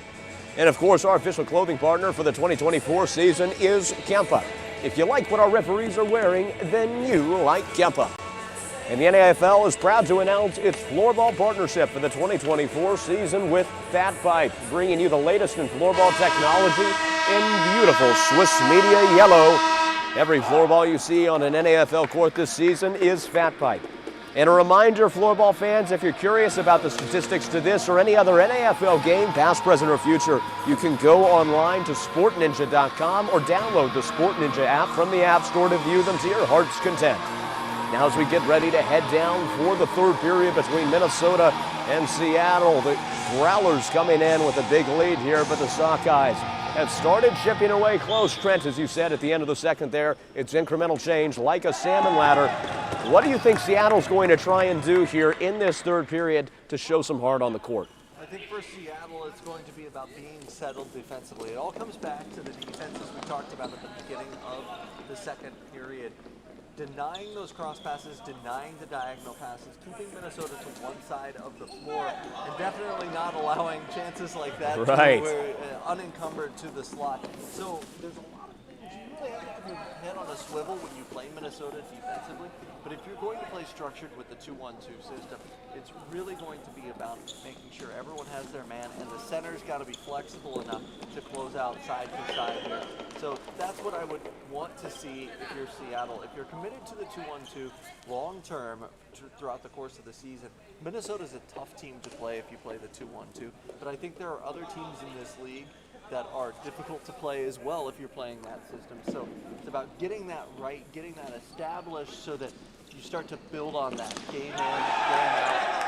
S1: And of course, our official clothing partner for the 2024 season is Kempa. If you like what our referees are wearing, then you like Kempa. And the NFL is proud to announce its Floorball partnership for the 2024 season with Fat Pipe, bringing you the latest in floorball technology in beautiful Swiss media yellow. Every floorball you see on an NFL court this season is Fat Pipe. And a reminder, floorball fans, if you're curious about the statistics to this or any other NFL game, past, present, or future, you can go online to sportninja.com or download the Sport Ninja app from the App Store to view them to your heart's content. Now as we get ready to head down for the third period between Minnesota and Seattle, the Growlers coming in with a big lead here, but the Sockeyes have started chipping away close. Trent, as you said at the end of the second there, it's incremental change like a salmon ladder. What do you think Seattle's going to try and do here in this third period to show some heart on the court?
S2: I think for Seattle, it's going to be about being settled defensively. It all comes back to the defenses we talked about at the beginning of the second period. Denying those cross passes, denying the diagonal passes, keeping Minnesota to one side of the floor, and definitely not allowing chances like that
S1: right.
S2: to unencumbered to the slot. So there's a lot of things you really have to have your head on a swivel when you play Minnesota defensively. But if you're going to play structured with the 2-1-2 system, it's really going to be about making sure everyone has their man, and the center's got to be flexible enough to close out side to side here. So that's what I would want to see if you're Seattle. If you're committed to the 2-1-2 long term throughout the course of the season, Minnesota's a tough team to play if you play the 2-1-2. But I think there are other teams in this league that are difficult to play as well if you're playing that system. So it's about getting that right, getting that established so that you start to build on that game in, game out.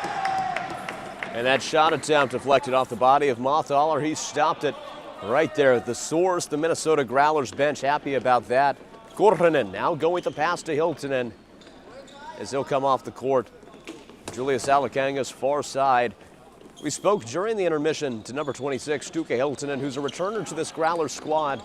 S1: And that shot attempt deflected off the body of Mothaler. He stopped it right there at the source. The Minnesota Growlers bench happy about that. Korhonen now going the pass to Hiltonen as he'll come off the court. Julius Alakanga's far side. We spoke during the intermission to number 26, Tuukka Hiltonen, who's a returner to this Growler squad.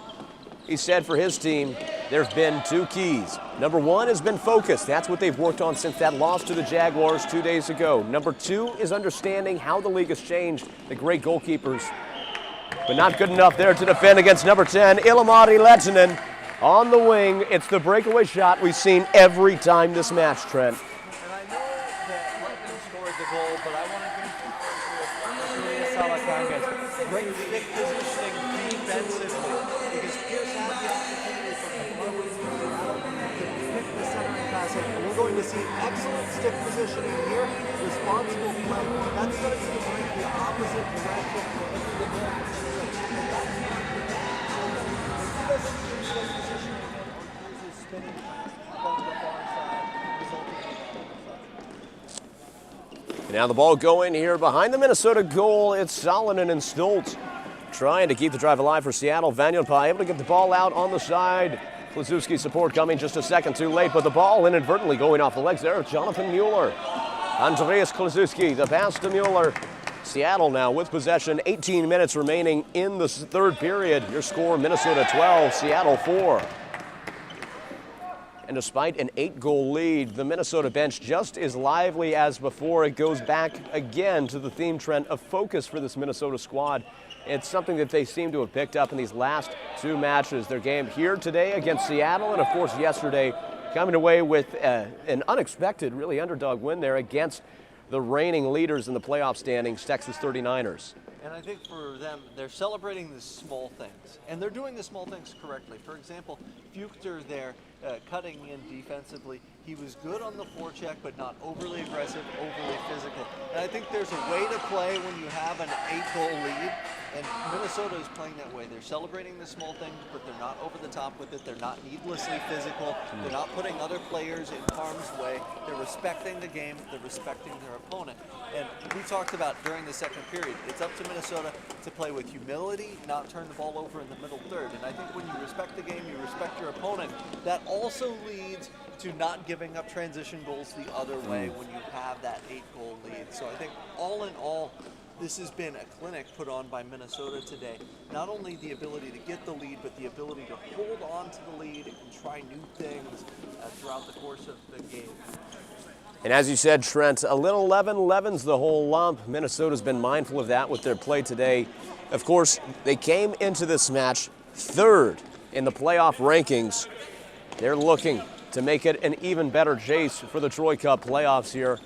S1: He said for his team, there have been two keys. Number one has been focus. That's what they've worked on since that loss to the Jaguars 2 days ago. Number two is understanding how the league has changed. The great goalkeepers, but not good enough there to defend against number 10, Ilmari Lehtinen. On the wing, it's the breakaway shot we've seen every time this match, Trent.
S2: And I know that Lehtinen scored the goal, but I want to give Julius Alakanga's great stick positioning defensively, because Pierce had the opportunity from the moment to pick the centering pass, and we're going to see excellent stick positioning here, responsible play. That's going to be the opposite direction.
S1: Now the ball going here behind the Minnesota goal. It's Salonen and Stoltz trying to keep the drive alive for Seattle. Vanyanpai able to get the ball out on the side. Klaszewski's support coming just a second too late, but the ball inadvertently going off the legs there of Jonathan Mueller. Andreas Klaszewski, the pass to Mueller. Seattle now with possession, 18 minutes remaining in the third period. Your score, Minnesota 12, Seattle 4. And despite an 8-goal lead, the Minnesota bench just as lively as before. It goes back again to the theme, Trent, of focus for this Minnesota squad. It's something that they seem to have picked up in these last two matches. Their game here today against Seattle, and of course yesterday coming away with an unexpected, really underdog win there against the reigning leaders in the playoff standings, Texas 39ers.
S2: And I think for them, they're celebrating the small things, and they're doing the small things correctly. For example, Fuchter there cutting in defensively. He was good on the forecheck, but not overly aggressive, overly physical. And I think there's a way to play when you have an 8-goal lead And Minnesota is playing that way. They're celebrating the small things, but they're not over the top with it. They're not needlessly physical. They're not putting other players in harm's way. They're respecting the game. They're respecting their opponent. And we talked about during the second period, it's up to Minnesota to play with humility, not turn the ball over in the middle third. And I think when you respect the game, you respect your opponent. That also leads to not giving up transition goals the other way when you have that 8-goal lead. So I think all in all, this has been a clinic put on by Minnesota today. Not only the ability to get the lead, but the ability to hold on to the lead and try new things throughout the course of the game.
S1: And as you said, Trent, a little leaven's the whole lump. Minnesota's been mindful of that with their play today. Of course, they came into this match third in the playoff rankings. They're looking to make it an even better chase for the Troy Cup playoffs here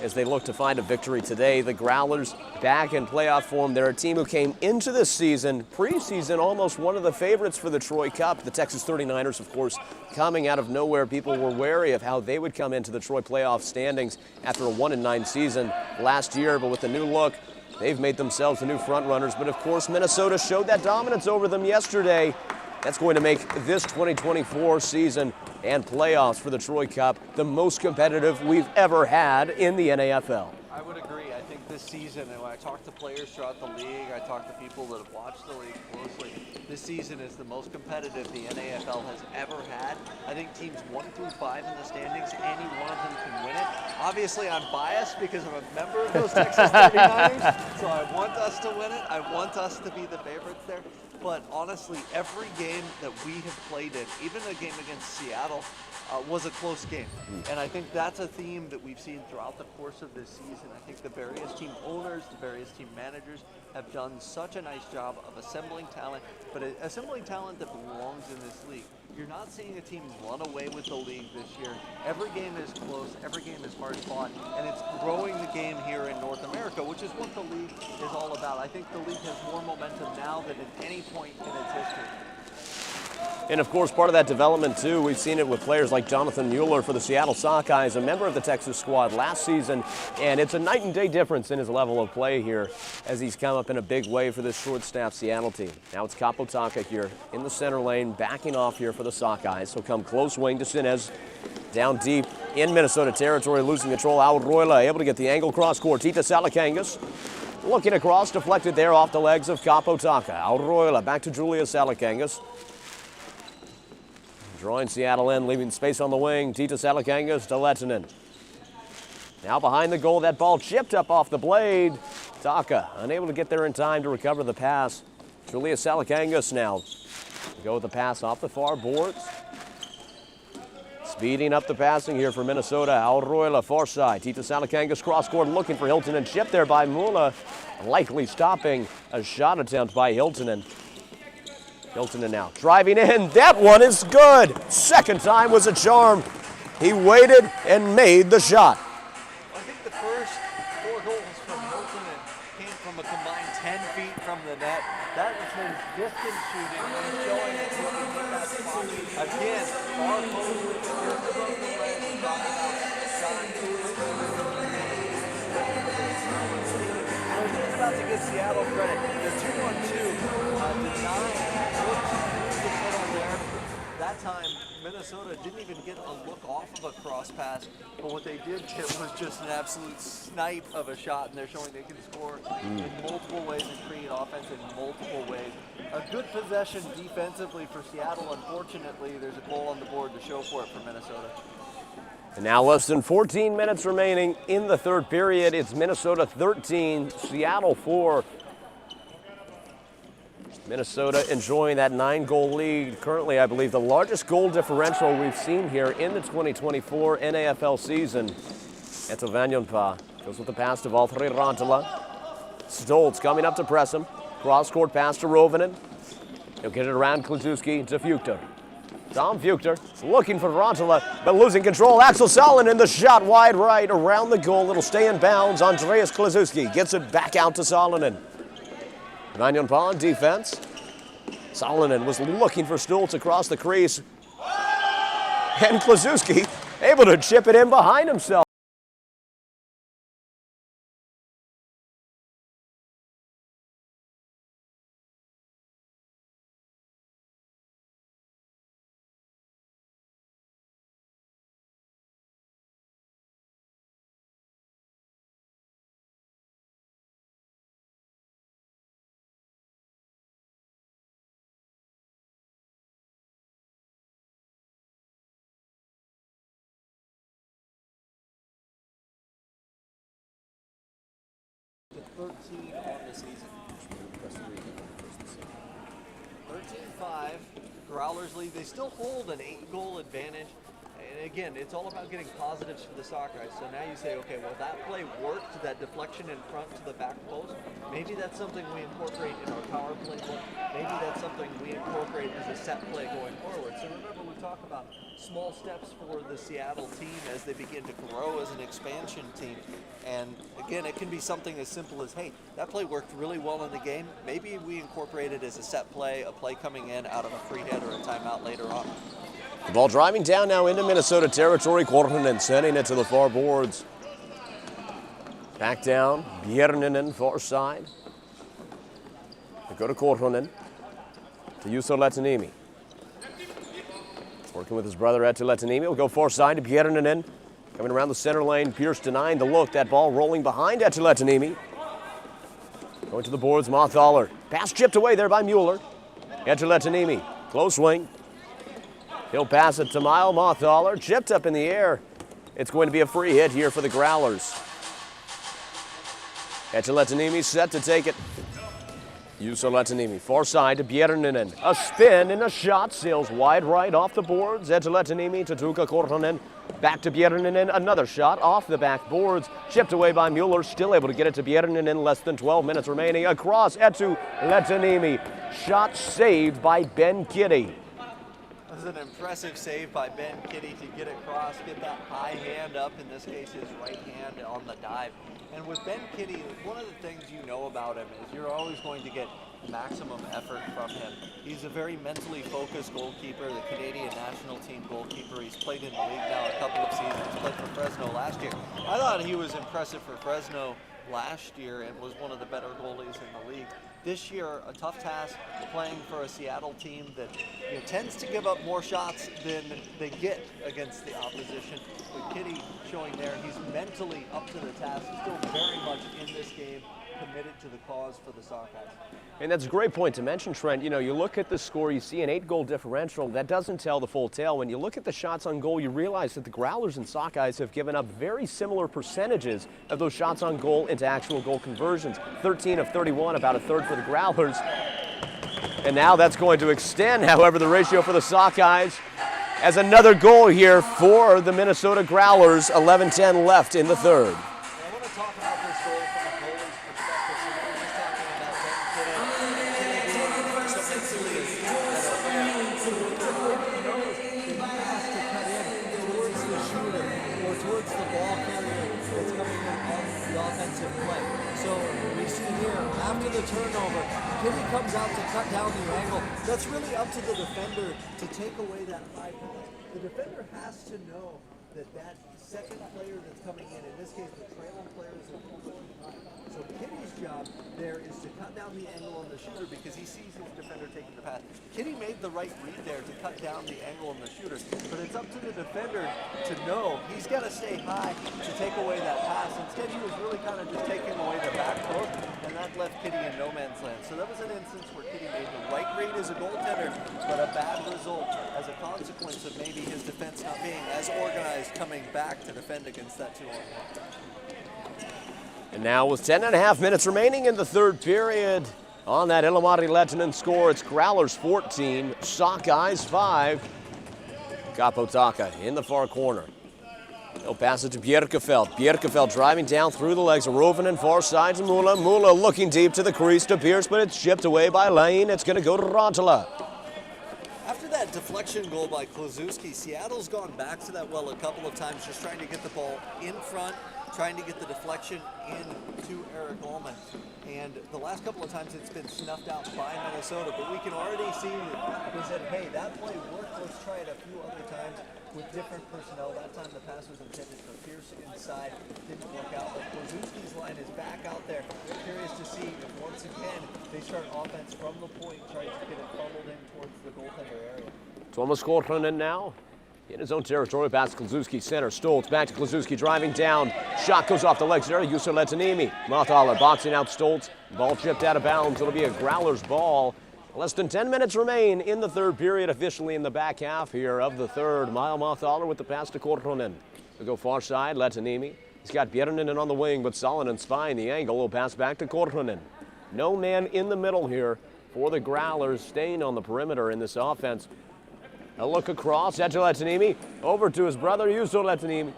S1: as they look to find a victory today. The Growlers back in playoff form. They're a team who came into this season, preseason, almost one of the favorites for the Troy Cup. The Texas 39ers, of course, coming out of nowhere. People were wary of how they would come into the Troy playoff standings after a 1-9 season last year, but with a new look, they've made themselves the new front runners. But of course, Minnesota showed that dominance over them yesterday. That's going to make this 2024 season and playoffs for the Troy Cup the most competitive we've ever had in the NAFL.
S2: I would agree. I think this season, and when I talk to players throughout the league, I talk to people that have watched the league closely, this season is the most competitive the NAFL has ever had. I think teams 1 through 5 in the standings, any one of them can win it. Obviously, I'm biased because I'm a member of those Texas 39ers, so I want us to win it. I want us to be the favorites there. But honestly, every game that we have played in, even a game against Seattle, was a close game. And I think that's a theme that we've seen throughout the course of this season. I think the various team owners, the various team managers have done such a nice job of assembling talent, but assembling talent that belongs in this league. You're not seeing a team run away with the league this year. Every game is close, every game is hard fought, and it's growing the game here in North America, which is what the league is all about. I think the league has more momentum now than at any point in its history.
S1: And of course, part of that development too, we've seen it with players like Jonathan Mueller for the Seattle Sockeyes, a member of the Texas squad last season, and it's a night and day difference in his level of play here as he's come up in a big way for this short-staffed Seattle team. Now it's Kapotaka here in the center lane, backing off here for the Sockeyes. He'll come close wing to Sinez, down deep in Minnesota territory, losing control. Alroila able to get the angle cross court. Tita Salakangas looking across, deflected there off the legs of Kapotaka. Alroila back to Julia Salakangas. Drawing Seattle in, leaving space on the wing. Tita Salakangas to Lettinen. Now behind the goal, that ball chipped up off the blade. Taka unable to get there in time to recover the pass. Julia Salakangas now go with the pass off the far boards. Speeding up the passing here for Minnesota. Alroila far side. Tita Salakangas cross court looking for Hiltonen. Chipped there by Mula. Likely stopping a shot attempt by Hiltonen. Hiltonen now driving in. That one is good. Second time was a charm. He waited and made the shot.
S2: I think the first 4 goals from Hiltonen came from a combined 10 feet from the net. That was his distance shooting and showing that he can hit that spot. Again, far post with the first above the leg. Talking about shot. We're just about to give Seattle credit. The 2-1-2 denied. That time, Minnesota didn't even get a look off of a cross pass, but what they did get was just an absolute snipe of a shot, and they're showing they can score in multiple ways and create offense in multiple ways. A good possession defensively for Seattle. Unfortunately, there's a goal on the board to show for it for Minnesota.
S1: And now less than 14 minutes remaining in the third period. It's Minnesota 13, Seattle 4. Minnesota enjoying that 9-goal lead. Currently, I believe, the largest goal differential we've seen here in the 2024 NAFL season. Eto Vanjonpa goes with the pass to Valtteri Rantala. Stoltz coming up to press him. Cross-court pass to Rovinen. He'll get it around Kluszewski to Fuchter. Tom Fuchter looking for Rantala, but losing control. Axel Salonen, the shot wide right around the goal. It'll stay in bounds. Andreas Kluszewski gets it back out to Salonen. Vanjonpa on defense. Salonen was looking for Stoltz across the crease. And Kluszewski able to chip it in behind himself.
S2: 13 on the season. 13-5, Growlers lead. They still hold an 8-goal advantage. And again, it's all about getting positives for the Sockeyes. So now you say, okay, well, that play worked, that deflection in front to the back post. Maybe that's something we incorporate in our power play book. Maybe that's something we incorporate as a set play going forward. So remember, we talk about small steps for the Seattle team as they begin to grow as an expansion team. And again, it can be something as simple as, hey, that play worked really well in the game. Maybe we incorporate it as a set play, a play coming in out of a free hit or a timeout later on.
S1: The ball driving down now into Minnesota territory. Korhonen sending it to the far boards. Back down. Bjerninen far side. They go to Korhonen. To Juuso Lehtiniemi. Working with his brother Eetu Lehtiniemi. Will go far side to Bjerninen. Coming around the center lane. Pierce denying the look. That ball rolling behind Eetu Lehtiniemi. Going to the boards. Mothaler. Pass chipped away there by Mueller. Eetu Lehtiniemi. Close wing. He'll pass it to Mile Mothaler, chipped up in the air. It's going to be a free hit here for the Growlers. Eetu Lehtiniemi set to take it. Juuso Lehtiniemi, far side to Bjerninen. A spin and a shot, sails wide right off the boards. Eetu Lehtiniemi to Tuukka Korhonen. Back to Bjerninen, another shot off the back boards. Chipped away by Mueller, still able to get it to Bjerninen. Less than 12 minutes remaining. Across Eetu Lehtiniemi. Shot saved by Ben Kitty.
S2: This is an impressive save by Ben Kitty to get across, get that high hand up, in this case his right hand on the dive. And with Ben Kitty, one of the things you know about him is you're always going to get maximum effort from him. He's a very mentally focused goalkeeper, the Canadian national team goalkeeper. He's played in the league now a couple of seasons, played for Fresno last year. I thought he was impressive for Fresno last year and was one of the better goalies in the league. This year, a tough task playing for a Seattle team that tends to give up more shots than they get against the opposition. But Kitty showing there, he's mentally up to the task, still very much in this game, committed to the cause for the Sockeyes.
S1: And that's a great point to mention, Trent. You look at the score, you see an 8-goal differential. That doesn't tell the full tale. When you look at the shots on goal, you realize that the Growlers and Sockeyes have given up very similar percentages of those shots on goal into actual goal conversions. 13 of 31, about a third for the Growlers. And now that's going to extend, however, the ratio for the Sockeyes as another goal here for the Minnesota Growlers. 11-10 left in the third.
S2: I want to talk about this goal from a goalie's perspective. So we're just talking about Ben Kitty being so mentally astute that he has to cut in towards the shooter or towards the ball carrier that's coming in on the offensive play. So we see here, after the turnover, Kitty comes out to cut down the angle. That's really up to the defender to take away that high pass. The defender has to know that that second player that's coming in this case the trailing player is going high. So Kitty's job there is to cut down the angle on the shooter because he sees his defender taking the pass. Kitty made the right read there to cut down the angle on the shooter, but it's up to the defender to know he's got to stay high to take away that pass. Instead, he was really kind of just taking away the back hook, and that left Kitty in no man's land. So that was an instance where Kitty made the right read as a goaltender, but a bad result as a consequence of maybe his defense not being as organized coming back to defend against that 2-on-1.
S1: And now with 10.5 minutes remaining in the third period, on that Ilomari Lehtinen score, it's Growlers 14, Sockeyes 5. Kapotaka in the far corner. He'll pass it to Bjerkefeld. Bjerkefeld driving down through the legs of Rovinen, far side to Mula. Mula looking deep to the crease to Pierce, but it's chipped away by Lane. It's going to go to Rantala.
S2: After that deflection goal by Kloszewski, Seattle's gone back to that well a couple of times, just trying to get the ball in front, trying to get the deflection into Eric Ullman. And the last couple of times it's been snuffed out by Minnesota, but we can already see that they said, hey, that play worked, let's try it a few other times with different personnel. That time the pass was intended for Pierce inside, didn't work out, but Kloszewski's line is back out there. We're curious to see if once again they start offense from the point, try to get it funneled in towards the goaltender area.
S1: Thomas Korhonen now in his own territory, past Kloszewski center. Stoltz back to Kloszewski, driving down. Shot goes off the legs there. Juuso Lehtiniemi. Mothaler boxing out Stoltz. Ball chipped out of bounds. It'll be a Growlers ball. Less than 10 minutes remain in the third period, officially in the back half here of the third. Mile Mothaler with the pass to Korhonen. He'll go far side. Lehtiniemi He's got Björninen on the wing, but Salonen's fine. The angle will pass back to Korhonen. No man in the middle here for the Growlers, staying on the perimeter in this offense. A look across, Etuletanimi over to his brother, Juuso Letanimi.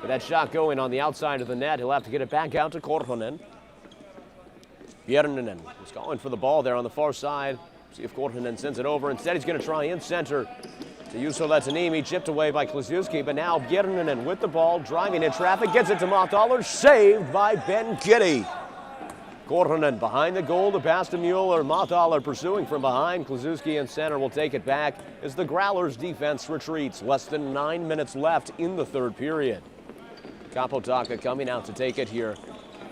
S1: With that shot going on the outside of the net, he'll have to get it back out to Korhonen. Björninen is going for the ball there on the far side. See if Korhonen sends it over. Instead, he's going to try in center to Juuso Letanimi, chipped away by Kluszewski, but now Björninen with the ball, driving in traffic, gets it to Monthaler, saved by Ben Kitty. Korhonen behind the goal, the pass to Mueller. Monthaler pursuing from behind. Kluszewski in center will take it back as the Growlers' defense retreats. Less than 9 minutes left in the third period. Kaapo Taka coming out to take it here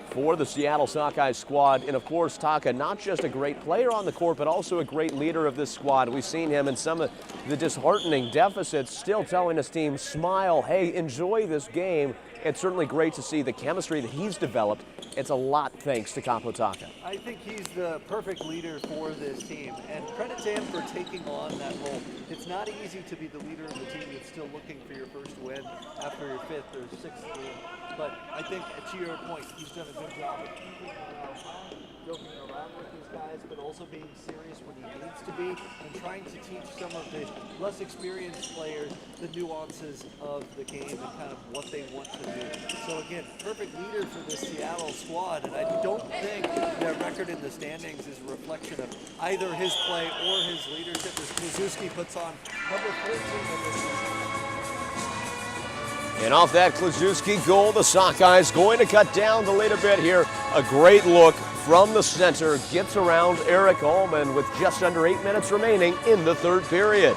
S1: for the Seattle Sockeyes squad. And of course, Taka, not just a great player on the court, but also a great leader of this squad. We've seen him in some of the disheartening deficits, still telling his team, smile, hey, enjoy this game. It's certainly great to see the chemistry that he's developed. It's a lot thanks to Kaapo Taka.
S2: I think he's the perfect leader for this team, and credit to him for taking on that role. It's not easy to be the leader of the team that's still looking for your first win after your fifth or sixth game. But I think, to your point, he's done a good job of keeping joking around with his guys, but also being serious when he needs to be, and trying to teach some of the less experienced players the nuances of the game and kind of what they want to do. So again, perfect leader for the Seattle squad, and I don't think their record in the standings is a reflection of either his play or his leadership, as Kluszewski puts on number 14 in this season.
S1: And off that Kluszewski goal, the Sockeyes going to cut down the lead a bit here. A great look from the center, gets around Eric Ullman with just under 8 minutes remaining in the third period.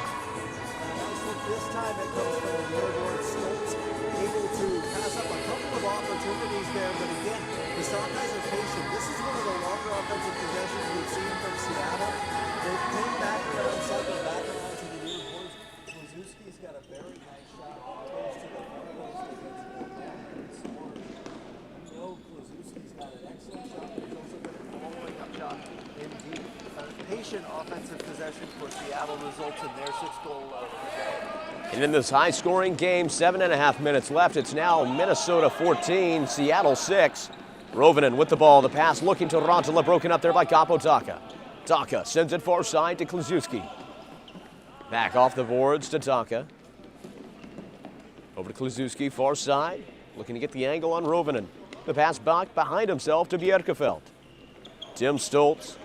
S2: This time it comes from Leonard Stoltz, able to pass up a couple of opportunities there, but again, the Sockeyes are patient. This is one of the longer offensive possessions we've seen from Seattle. They came back around, cycled back around to the near boards. Kluszewski's got a very nice shot close to the far post against the net and scored. You know Kluszewski's got an excellent shot, but he's also got a following up shot indeed. Patient offensive possession for Seattle results in their 6th goal of the day.
S1: And in this high-scoring game, 7.5 minutes left. It's now Minnesota 14, Seattle 6. Rovinen with the ball. The pass looking to Rantala, broken up there by Kaapo Taka. Taka sends it far side to Kluszewski. Back off the boards to Taka. Over to Kluszewski, far side. Looking to get the angle on Rovinen. The pass back behind himself to Bjerkefeld. Tim Stoltz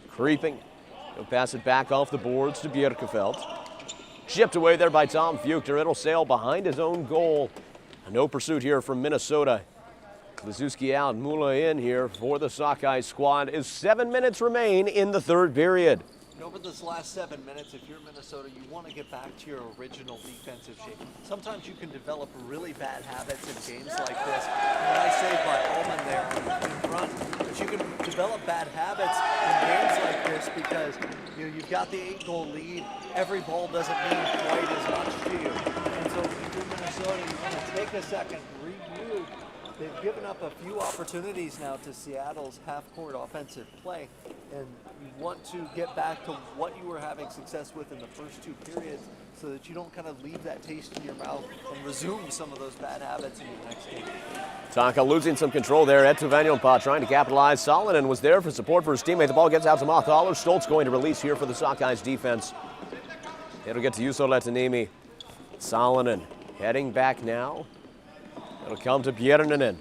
S1: creeping. He'll pass it back off the boards to Bjerkefeld. Chipped away there by Tom Fuchter. It'll sail behind his own goal. No pursuit here from Minnesota. Kluszewski out, Mula in here for the Sockeye squad as 7 minutes remain in the third period.
S2: Over this last 7 minutes, if you're Minnesota, you want to get back to your original defensive shape. Sometimes you can develop really bad habits in games like this. And I saved by Ullman there in front. But you can develop bad habits in games like this because you've got the 8-goal lead. Every ball doesn't mean quite as much to you. And so if you're Minnesota, you want to take a second, review. They've given up a few opportunities now to Seattle's half-court offensive play, and you want to get back to what you were having success with in the first 2 periods so that you don't kind of leave that taste in your mouth and resume some of those bad habits in your next game.
S1: Taka losing some control there. Etu Vanjonpa trying to capitalize. Salonen was there for support for his teammate. The ball gets out to Monthaler. Stoltz going to release here for the Sockeyes defense. It'll get to Juuso Letanimi. Salonen heading back now. It'll come to Björninen.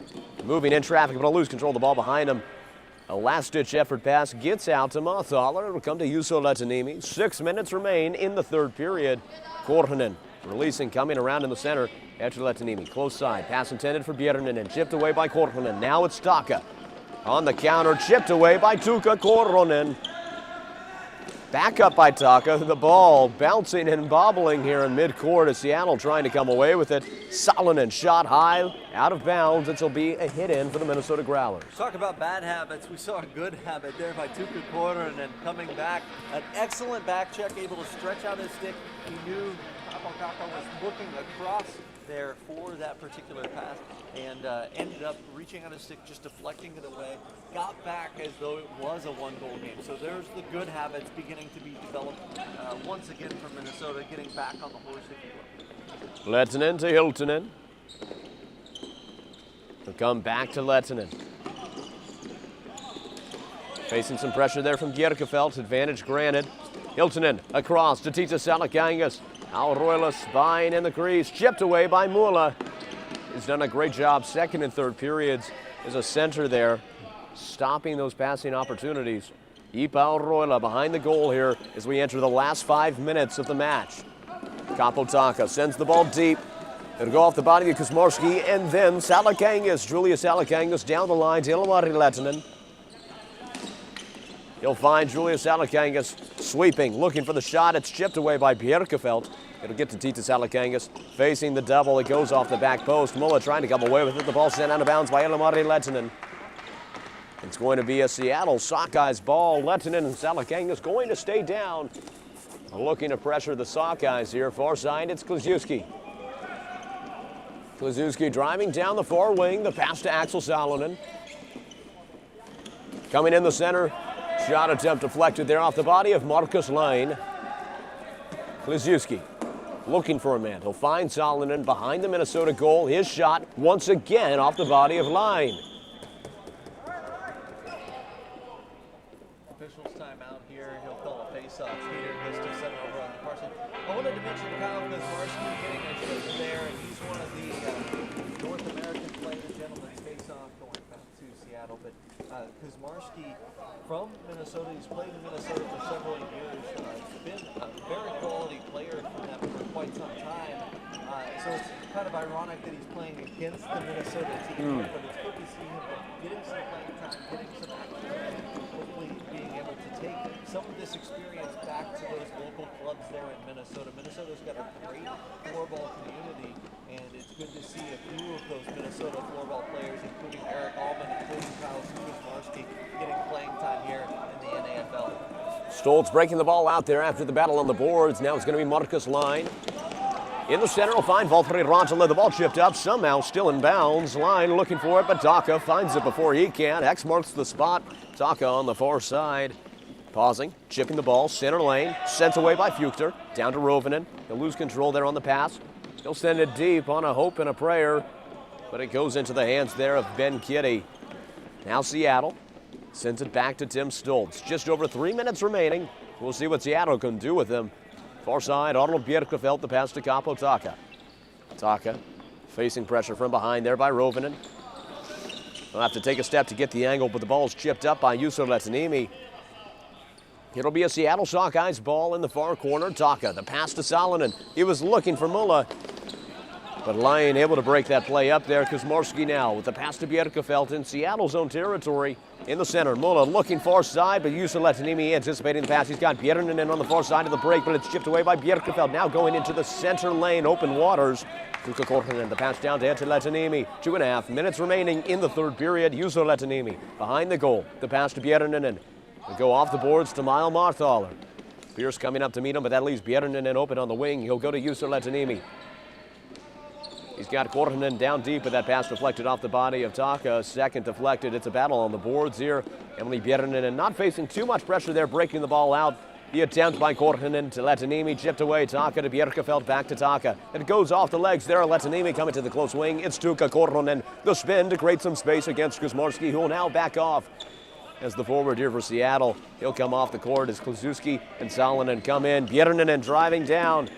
S1: Moving in traffic, but will lose control of the ball behind him. A last-ditch effort pass gets out to Monthaler. It'll come to Juuso Letanimi. 6 minutes remain in the third period. Korhonen releasing, coming around in the center. Etu Letanimi, close side. Pass intended for Björninen. Chipped away by Korhonen. Now it's Taka. On the counter, chipped away by Tuukka Korhonen. Back up by Taka. The ball bouncing and bobbling here in midcourt as Seattle trying to come away with it. Salonen shot high, out of bounds. It'll be a hit in for the Minnesota Growlers.
S2: Talk about bad habits. We saw a good habit there by Tuukka Korhonen coming back. An excellent back check, able to stretch out his stick. He knew Kaapo Taka was looking across there for that particular pass and ended up reaching out his stick, just deflecting it away. Got back as though it was a 1-goal game. So there's the good habits beginning to be developed once again from Minnesota, getting back on the horse, if you will.
S1: Lehtinen to Hiltunen. He'll come back to Lehtinen. Facing some pressure there from Bjerkefelt. Advantage granted. Hiltunen across to Tita Salakangas. Auroila spine in the crease. Chipped away by Mula. He's done a great job second and third periods as a center there, stopping those passing opportunities. Ipa Auroila behind the goal here as we enter the last 5 minutes of the match. Kapotaka sends the ball deep. It'll go off the body of Kuzmarski, and then Salakangas, Julius Salakangas down the line to Ilmari Lehtinen. He'll find Julius Salakangas sweeping, looking for the shot. It's chipped away by Bjerkefelt. It'll get to Tita Salakangas, facing the double. It goes off the back post. Mulla trying to come away with it. The ball sent out of bounds by Ilmari Lehtinen. It's going to be a Seattle Sockeyes ball. Lehtinen and Salakangas going to stay down. Looking to pressure the Sockeyes here. Far side, it's Kluszewski. Kluszewski driving down the far wing. The pass to Axel Salonen. Coming in the center. Shot attempt deflected there off the body of Marcus Lane. Kluszewski looking for a man. He'll find Salonen behind the Minnesota goal. His shot once again off the body of Lane.
S2: Officials timeout here. He'll call a face-off. Peter Gustafsson over on the far side. I wanted to mention Kyle Kuzmarski getting a chance there, and he's one of the North American players, gentlemen's face-off going back to Seattle. But Kuzmarski from Minnesota, he's played in Minnesota for several years. Been a very quality player for them for quite some time. So it's kind of ironic that he's playing against the Minnesota team, but it's good to see him getting some playing time, getting some action, and hopefully being able to take some of this experience back to those local clubs there in Minnesota. Minnesota's got a great floorball community, and it's good to see a few of those Minnesota floorball players, including Eric Allman, including Kyle Kuzmarski, getting playing time here in the NAFL.
S1: Stoltz breaking the ball out there after the battle on the boards. Now it's going to be Marcus Line. In the center, will find Valtteri Rantala. The ball chipped up, somehow still in bounds. Line looking for it, but Taka finds it before he can. X marks the spot. Taka on the far side. Pausing, chipping the ball, center lane, sent away by Fuchter. Down to Rovinen. He'll lose control there on the pass. He'll send it deep on a hope and a prayer, but it goes into the hands there of Ben Kitty. Now Seattle sends it back to Tim Stoltz. Just over 3 minutes remaining. We'll see what Seattle can do with him. Far side, Arnold Bjerkefelt, the pass to Capo Taka. Taka facing pressure from behind there by Rovinen. He'll have to take a step to get the angle, but the ball's chipped up by Jussi Lehtiniemi. It'll be a Seattle Sockeyes ball in the far corner. Taka, the pass to Salonen. He was looking for Mulla, but Lyon able to break that play up there. Kuzmarski now with the pass to Bjerkefelt in Seattle's own territory. In the center, Mulla looking far side, but Jussi Lehtiniemi anticipating the pass. He's got Bjernen on the far side of the break, but it's chipped away by Bjerkefelt. Now going into the center lane, open waters. Tuukka Korhonen, the pass down to Eetu Lehtiniemi. 2.5 minutes remaining in the third period. Jussi Lehtiniemi behind the goal. The pass to Bjernen. They go off the boards to Mile Marthaler. Pierce coming up to meet him, but that leaves Bjernen open on the wing. He'll go to Jussi Lehtiniemi. He's got Korhonen down deep, but that pass deflected off the body of Taka. Second deflected. It's a battle on the boards here. Emily Bjernen not facing too much pressure there, breaking the ball out. The attempt by Korhonen to Lehtiniemi, chipped away. Taka to Bjerkefelt, back to Taka. It goes off the legs there. Lehtiniemi coming to the close wing. It's Tuukka Korhonen. The spin to create some space against Kuzmarski, who will now back off. As the forward here for Seattle, he'll come off the court as Kluszewski and Salonen come in. Bjernen driving down.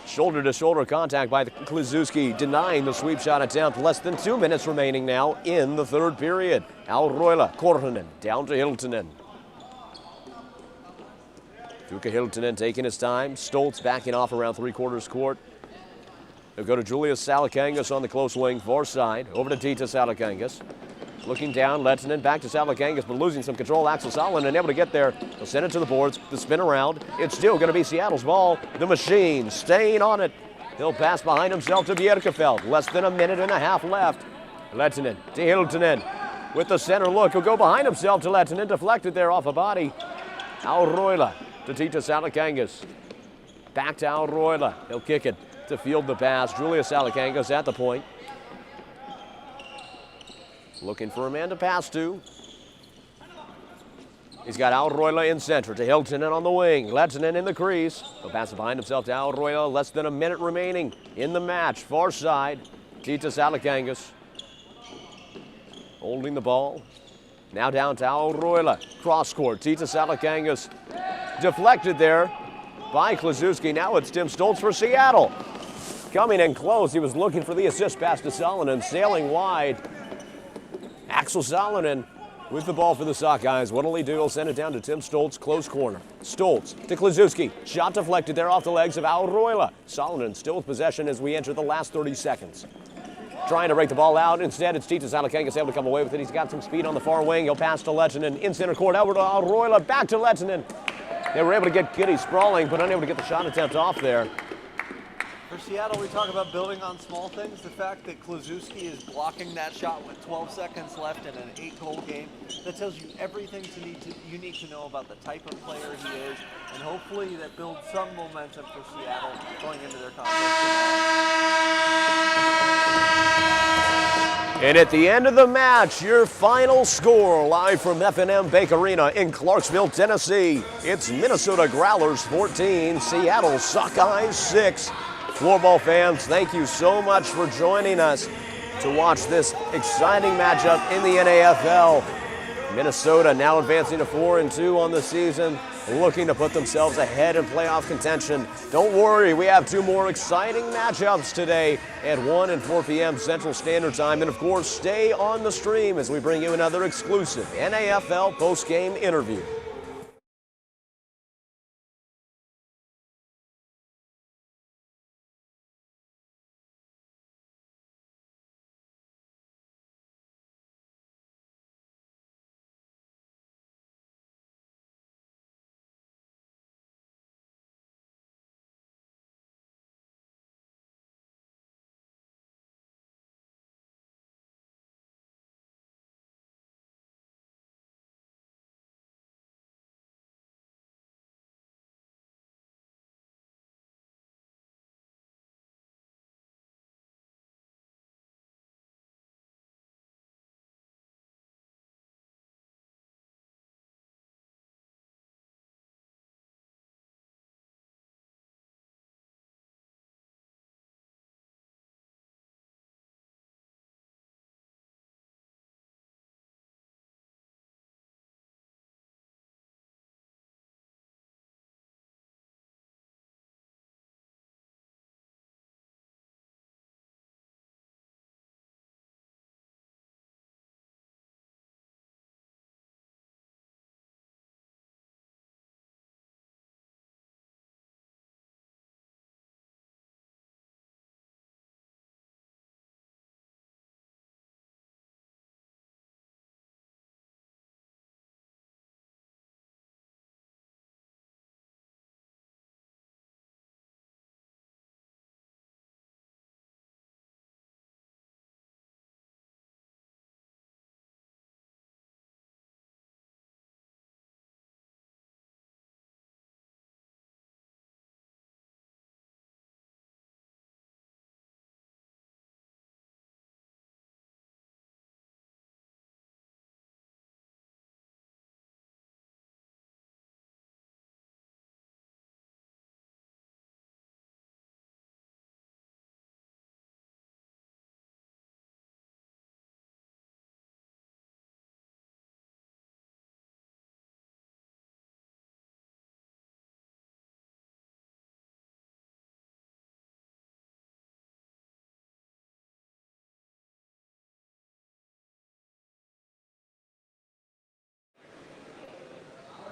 S1: Shoulder-to-shoulder contact by Kluszewski, denying the sweep shot attempt. Less than 2 minutes remaining now in the third period. Auroila, Korhonen, down to Hiltunen. Tuukka Hiltunen taking his time. Stoltz backing off around three-quarters court. They'll go to Julius Salakangas on the close wing, far side. Over to Tita Salakangas. Looking down, Lehtinen back to Salakangas, but losing some control. Axel Salonen able to get there. They'll send it to the boards. The spin around. It's still going to be Seattle's ball. The machine staying on it. He'll pass behind himself to Bjerkefelt. Less than a minute and a half left. Lehtinen to Hiltunen with the center look. He'll go behind himself to Lehtinen. Deflected there off a body. Auroila to Tita Salakangas. Back to Auroila. He'll kick it to field the pass. Julius Salakangas at the point. Looking for a man to pass to. He's got Auroila in center to Hiltunen on the wing. Lehtinen in the crease. He'll pass it behind himself to Auroila. Less than a minute remaining in the match. Far side, Tita Salakangas. holding the ball. Now down to Auroila. Cross court. Tita Salakangas deflected there by Klazuski. Now it's Tim Stoltz for Seattle. Coming in close. He was looking for the assist pass to Salonen. Sailing wide. Axel Salonen with the ball for the Sockeyes. What'll he do? He'll send it down to Tim Stoltz. Close corner. Stoltz to Klazuski. Shot deflected there off the legs of Auroila. Salonen still with possession as we enter the last 30 seconds. Trying to break the ball out. Instead, it's Tita Salakangas able to come away with it. He's got some speed on the far wing. He'll pass to Lehtinen in center court. Over to Auroila. Back to Lehtinen. They were able to get Kitty sprawling, but unable to get the shot attempt off there.
S2: For Seattle, we talk about building on small things. The fact that Klazuski is blocking that shot with 12 seconds left in an 8-goal game, that tells you everything you need to know about the type of player he is, and hopefully that builds some momentum for Seattle going into their contest.
S1: And at the end of the match, your final score live from F&M Bank Arena in Clarksville, Tennessee. It's Minnesota Growlers 14, Seattle Sockeyes 6. Floorball fans, thank you so much for joining us to watch this exciting matchup in the NAFL. Minnesota now advancing to 4-2 on the season, looking to put themselves ahead in playoff contention. Don't worry, we have 2 more exciting matchups today at 1 and 4 p.m. Central Standard Time. And of course, stay on the stream as we bring you another exclusive NAFL post-game interview.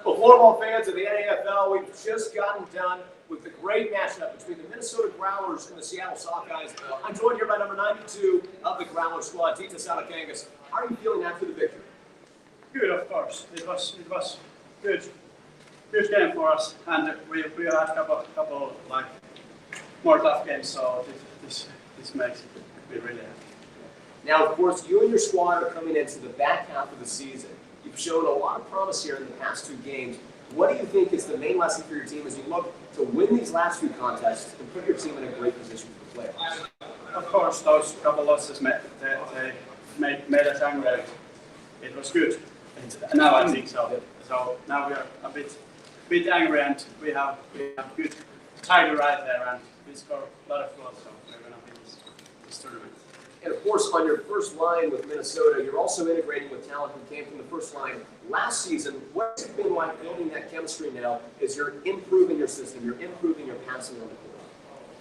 S1: Well, Floorball fans of the NAFL, we've just gotten done with the great matchup between the Minnesota Growlers and the Seattle Sockeyes. I'm joined here by number 92 of the Growler squad, Tita Salakangas. How are you feeling after the victory?
S7: Good, of course. It was good game for us, and we had a couple like more tough games. So this makes me really happy.
S1: Now, of course, you and your squad are coming into the back half of the season. You've shown a lot of promise here in the past 2 games. What do you think is the main lesson for your team as you look to win these last 2 contests and put your team in a great position for the playoffs?
S7: Of course, those couple losses made us angry. It was good. Now I think so. So now we are a bit angry, and we have good tiger right there, and we score a lot of goals. So we're gonna win this tournament.
S1: And of course, on your first line with Minnesota, you're also integrating with talent who came from the first line last season. What's it been like building that chemistry now as you're improving your system, you're improving your passing on the court?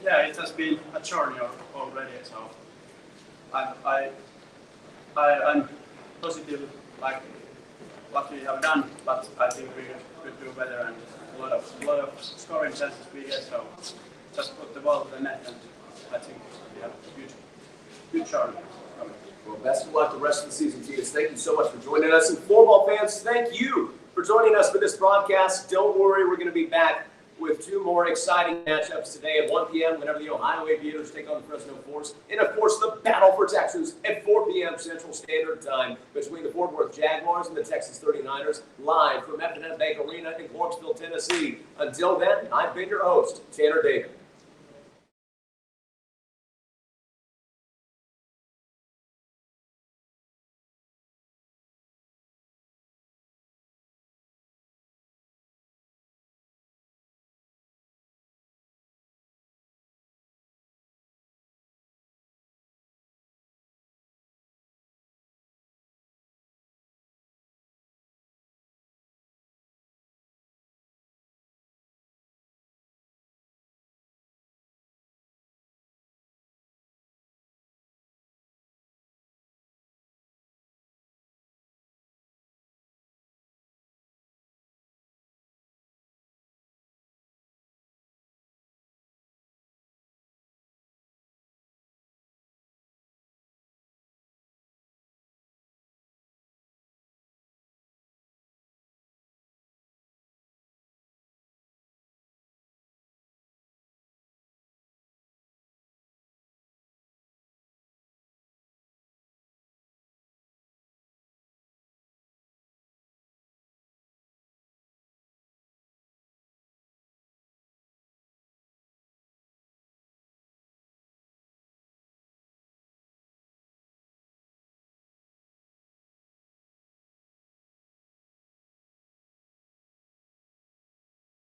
S7: Yeah, it has been a journey already. So I'm positive, like what we have done, but I think we could do better and a lot of scoring chances we get. So just put the ball to the net, and I think we have a good journey.
S1: Well, best of luck the rest of the season, Titus. Thank you so much for joining us. And Floorball fans, thank you for joining us for this broadcast. Don't worry, we're going to be back with 2 more exciting matchups today at 1 p.m. whenever the Ohio Aviators take on the Fresno Force. And, of course, the Battle for Texas at 4 p.m. Central Standard Time between the Fort Worth Jaguars and the Texas 39ers, live from F&M Bank Arena in Clarksville, Tennessee. Until then, I've been your host, Tanner Davis.